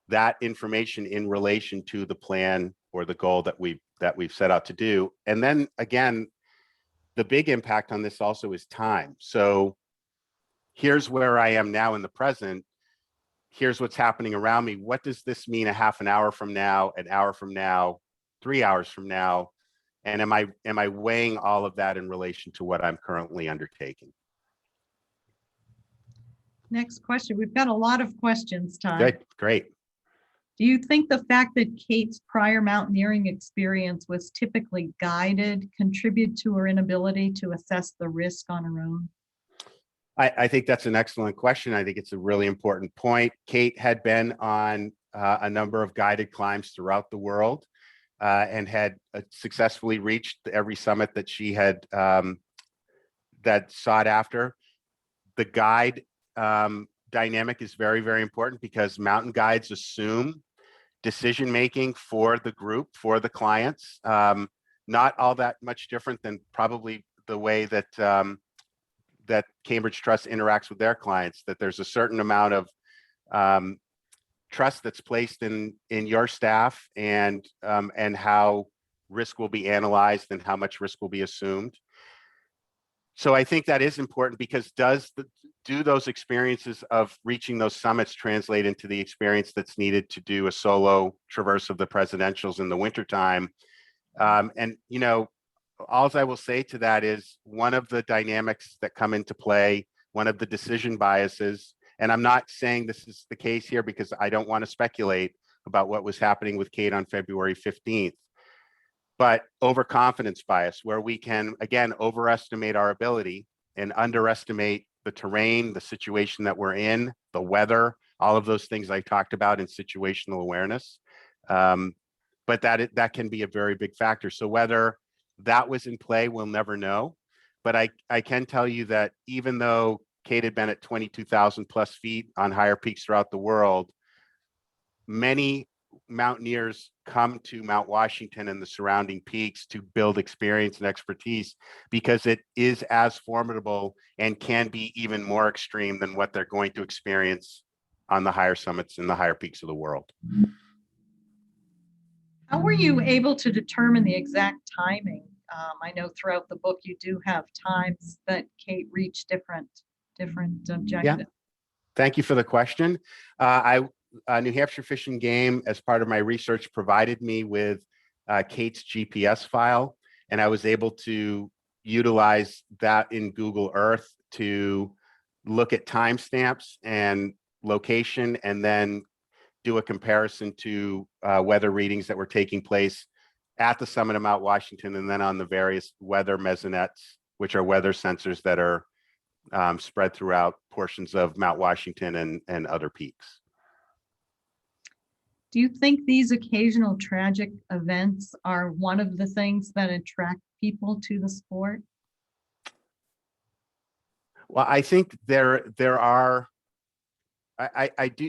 that information in relation to the plan or the goal that we've set out to do. And then again, the big impact on this also is time. So here's where I am now in the present. Here's what's happening around me. What does this mean a half an hour from now, an hour from now, 3 hours from now? And am I weighing all of that in relation to what I'm currently undertaking? Next question. We've got a lot of questions, Ty. Good, great. Do you think the fact that Kate's prior mountaineering experience was typically guided contribute to her inability to assess the risk on her own? I think that's an excellent question. I think it's a really important point. Kate had been on a number of guided climbs throughout the world and had successfully reached every summit that she had that sought after. The guide dynamic is very, very important, because mountain guides assume decision-making for the group, for the clients, not all that much different than probably the way that that Cambridge Trust interacts with their clients, that there's a certain amount of trust that's placed in your staff and how risk will be analyzed and how much risk will be assumed. So I think that is important, because do those experiences of reaching those summits translate into the experience that's needed to do a solo traverse of the presidentials in the wintertime? And all I will say to that is, one of the dynamics that come into play, one of the decision biases, and I'm not saying this is the case here because I don't want to speculate about what was happening with Kate on February 15th, but overconfidence bias, where we can, again, overestimate our ability and underestimate the terrain, the situation that we're in, the weather, all of those things I talked about in situational awareness. But that can be a very big factor. So whether that was in play, we'll never know. but I can tell you that even though Kate had been at 22,000 plus feet on higher peaks throughout the world, many mountaineers come to Mount Washington and the surrounding peaks to build experience and expertise because it is as formidable and can be even more extreme than what they're going to experience on the higher summits and the higher peaks of the world. How were you able to determine the exact timing? I know throughout the book you do have times that Kate reached different objectives. Thank you for the question. New Hampshire Fish and Game, as part of my research, provided me with Kate's GPS file, and I was able to utilize that in Google Earth to look at timestamps and location, and then do a comparison to weather readings that were taking place at the summit of Mount Washington, and then on the various weather mesonettes, which are weather sensors that are spread throughout portions of Mount Washington and other peaks. Do you think these occasional tragic events are one of the things that attract people to the sport? Well, I think there are.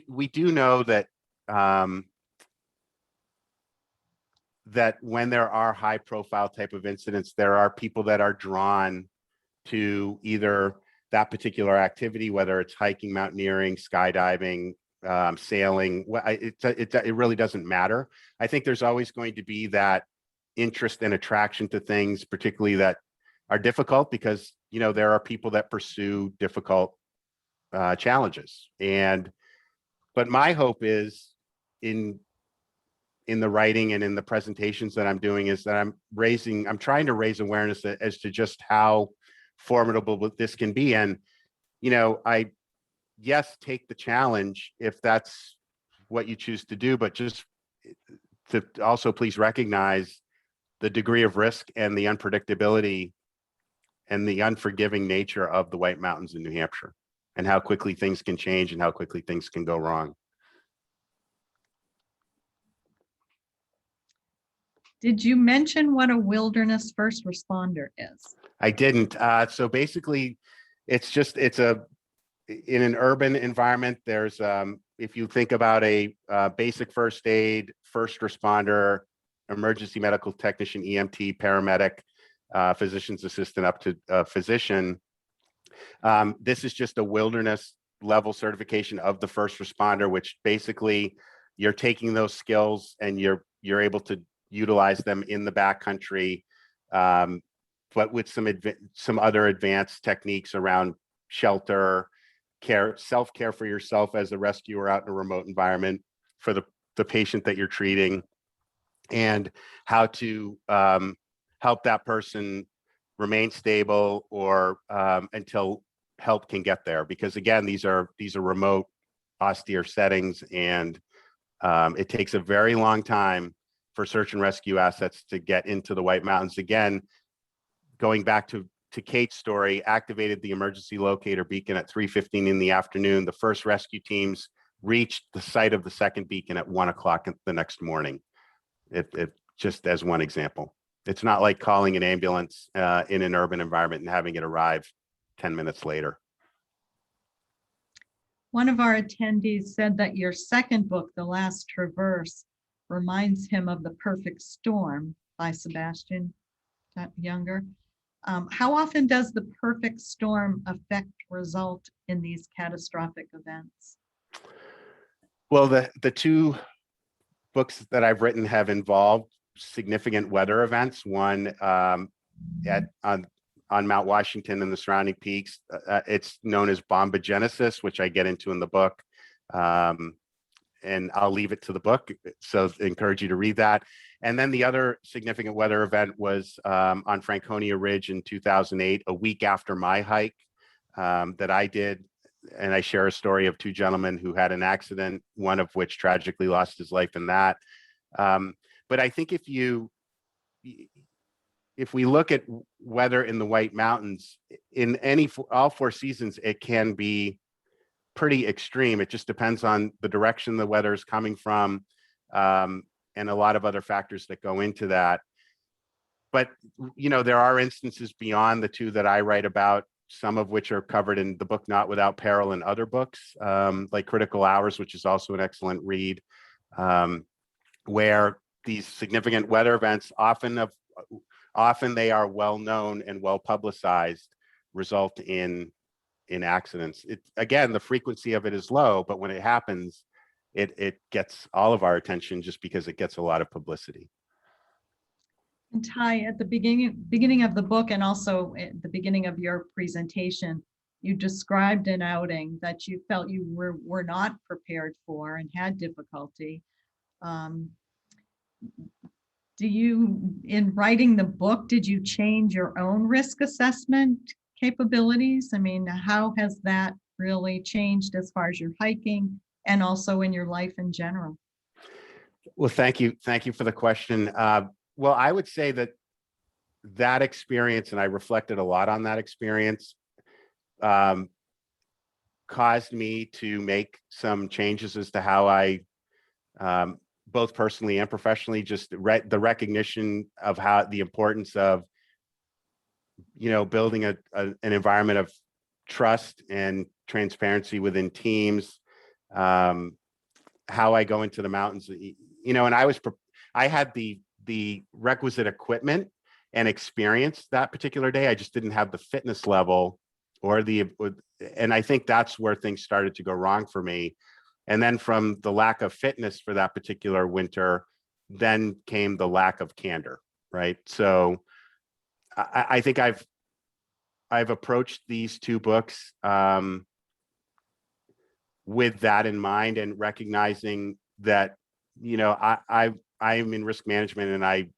We do know that that when there are high profile type of incidents, there are people that are drawn to either that particular activity, whether it's hiking, mountaineering, skydiving, sailing. It really doesn't matter. I think there's always going to be that interest and attraction to things, particularly that are difficult, because there are people that pursue difficult challenges. But my hope is in the writing and in the presentations that I'm doing is that I'm trying to raise awareness as to just how formidable this can be. And, yes, take the challenge if that's what you choose to do, but just to also please recognize the degree of risk and the unpredictability and the unforgiving nature of the White Mountains in New Hampshire, and how quickly things can change and how quickly things can go wrong. Did you mention what a wilderness first responder is? I didn't. So basically, in an urban environment, there's, if you think about a basic first aid, first responder, emergency medical technician, EMT, paramedic, physician's assistant up to physician, this is just a wilderness level certification of the first responder, which basically you're taking those skills and you're able to utilize them in the backcountry, but with some other advanced techniques around shelter, care, self-care for yourself as a rescuer out in a remote environment, for the patient that you're treating, and how to help that person remain stable or until help can get there. Because again, these are remote, austere settings, and it takes a very long time for search and rescue assets to get into the White Mountains. Again, going back to Kate's story, activated the emergency locator beacon at 3:15 in the afternoon. The first rescue teams reached the site of the second beacon at 1 o'clock the next morning. It just as one example. It's not like calling an ambulance in an urban environment and having it arrive 10 minutes later. One of our attendees said that your second book, The Last Traverse, reminds him of The Perfect Storm by Sebastian Younger. How often does the perfect storm result in these catastrophic events? Well, the two books that I've written have involved significant weather events. One on Mount Washington and the surrounding peaks. It's known as bombogenesis, which I get into in the book. And I'll leave it to the book. So I encourage you to read that. And then the other significant weather event was on Franconia Ridge in 2008, a week after my hike that I did. And I share a story of two gentlemen who had an accident, one of which tragically lost his life in that. But I think if we look at weather in the White Mountains, in all four seasons, it can be pretty extreme. It just depends on the direction the weather is coming from, and a lot of other factors that go into that. but there are instances beyond the two that I write about, some of which are covered in the book Not Without Peril and other books, like Critical Hours, which is also an excellent read, where these significant weather events, often they are well known and well publicized, result in accidents. Again, the frequency of it is low, but when it happens, it gets all of our attention just because it gets a lot of publicity. And Ty, at the beginning of the book and also at the beginning of your presentation, you described an outing that you felt you were not prepared for and had difficulty. In writing the book, did you change your own risk assessment capabilities? I mean, how has that really changed as far as your hiking and also in your life in general? Well, thank you. Thank you for the question. Well, I would say that experience, and I reflected a lot on that experience, caused me to make some changes as to how I, both personally and professionally, just the recognition of how the importance of, building an environment of trust and transparency within teams, how I go into the mountains, and I had the requisite equipment and experience that particular day. I just didn't have the fitness level and I think that's where things started to go wrong for me. And then from the lack of fitness for that particular winter, then came the lack of candor, right? So I think I've approached these two books with that in mind, and recognizing that, I'm in risk management, and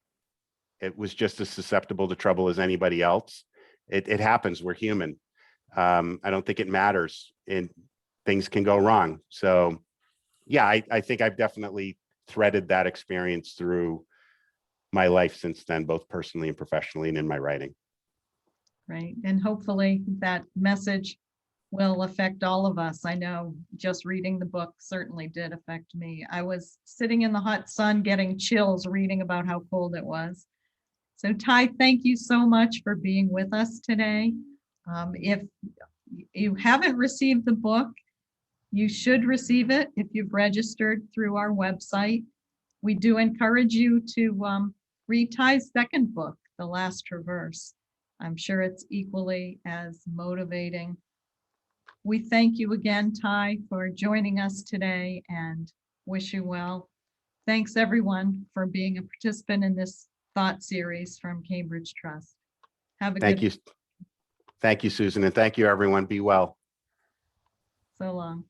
it was just as susceptible to trouble as anybody else. It happens. We're human. I don't think it matters, and things can go wrong. So yeah, I think I've definitely threaded that experience through my life since then, both personally and professionally, and in my writing. Right. And hopefully that message will affect all of us. I know just reading the book certainly did affect me. I was sitting in the hot sun getting chills reading about how cold it was. So Ty, thank you so much for being with us today. If you haven't received the book, you should receive it if you've registered through our website. We do encourage you to read Ty's second book, The Last Traverse. I'm sure it's equally as motivating. We thank you again, Ty, for joining us today and wish you well. Thanks everyone for being a participant in this thought series from Cambridge Trust. Have a Thank you. Thank you, Susan, and thank you, everyone. Be well. So long.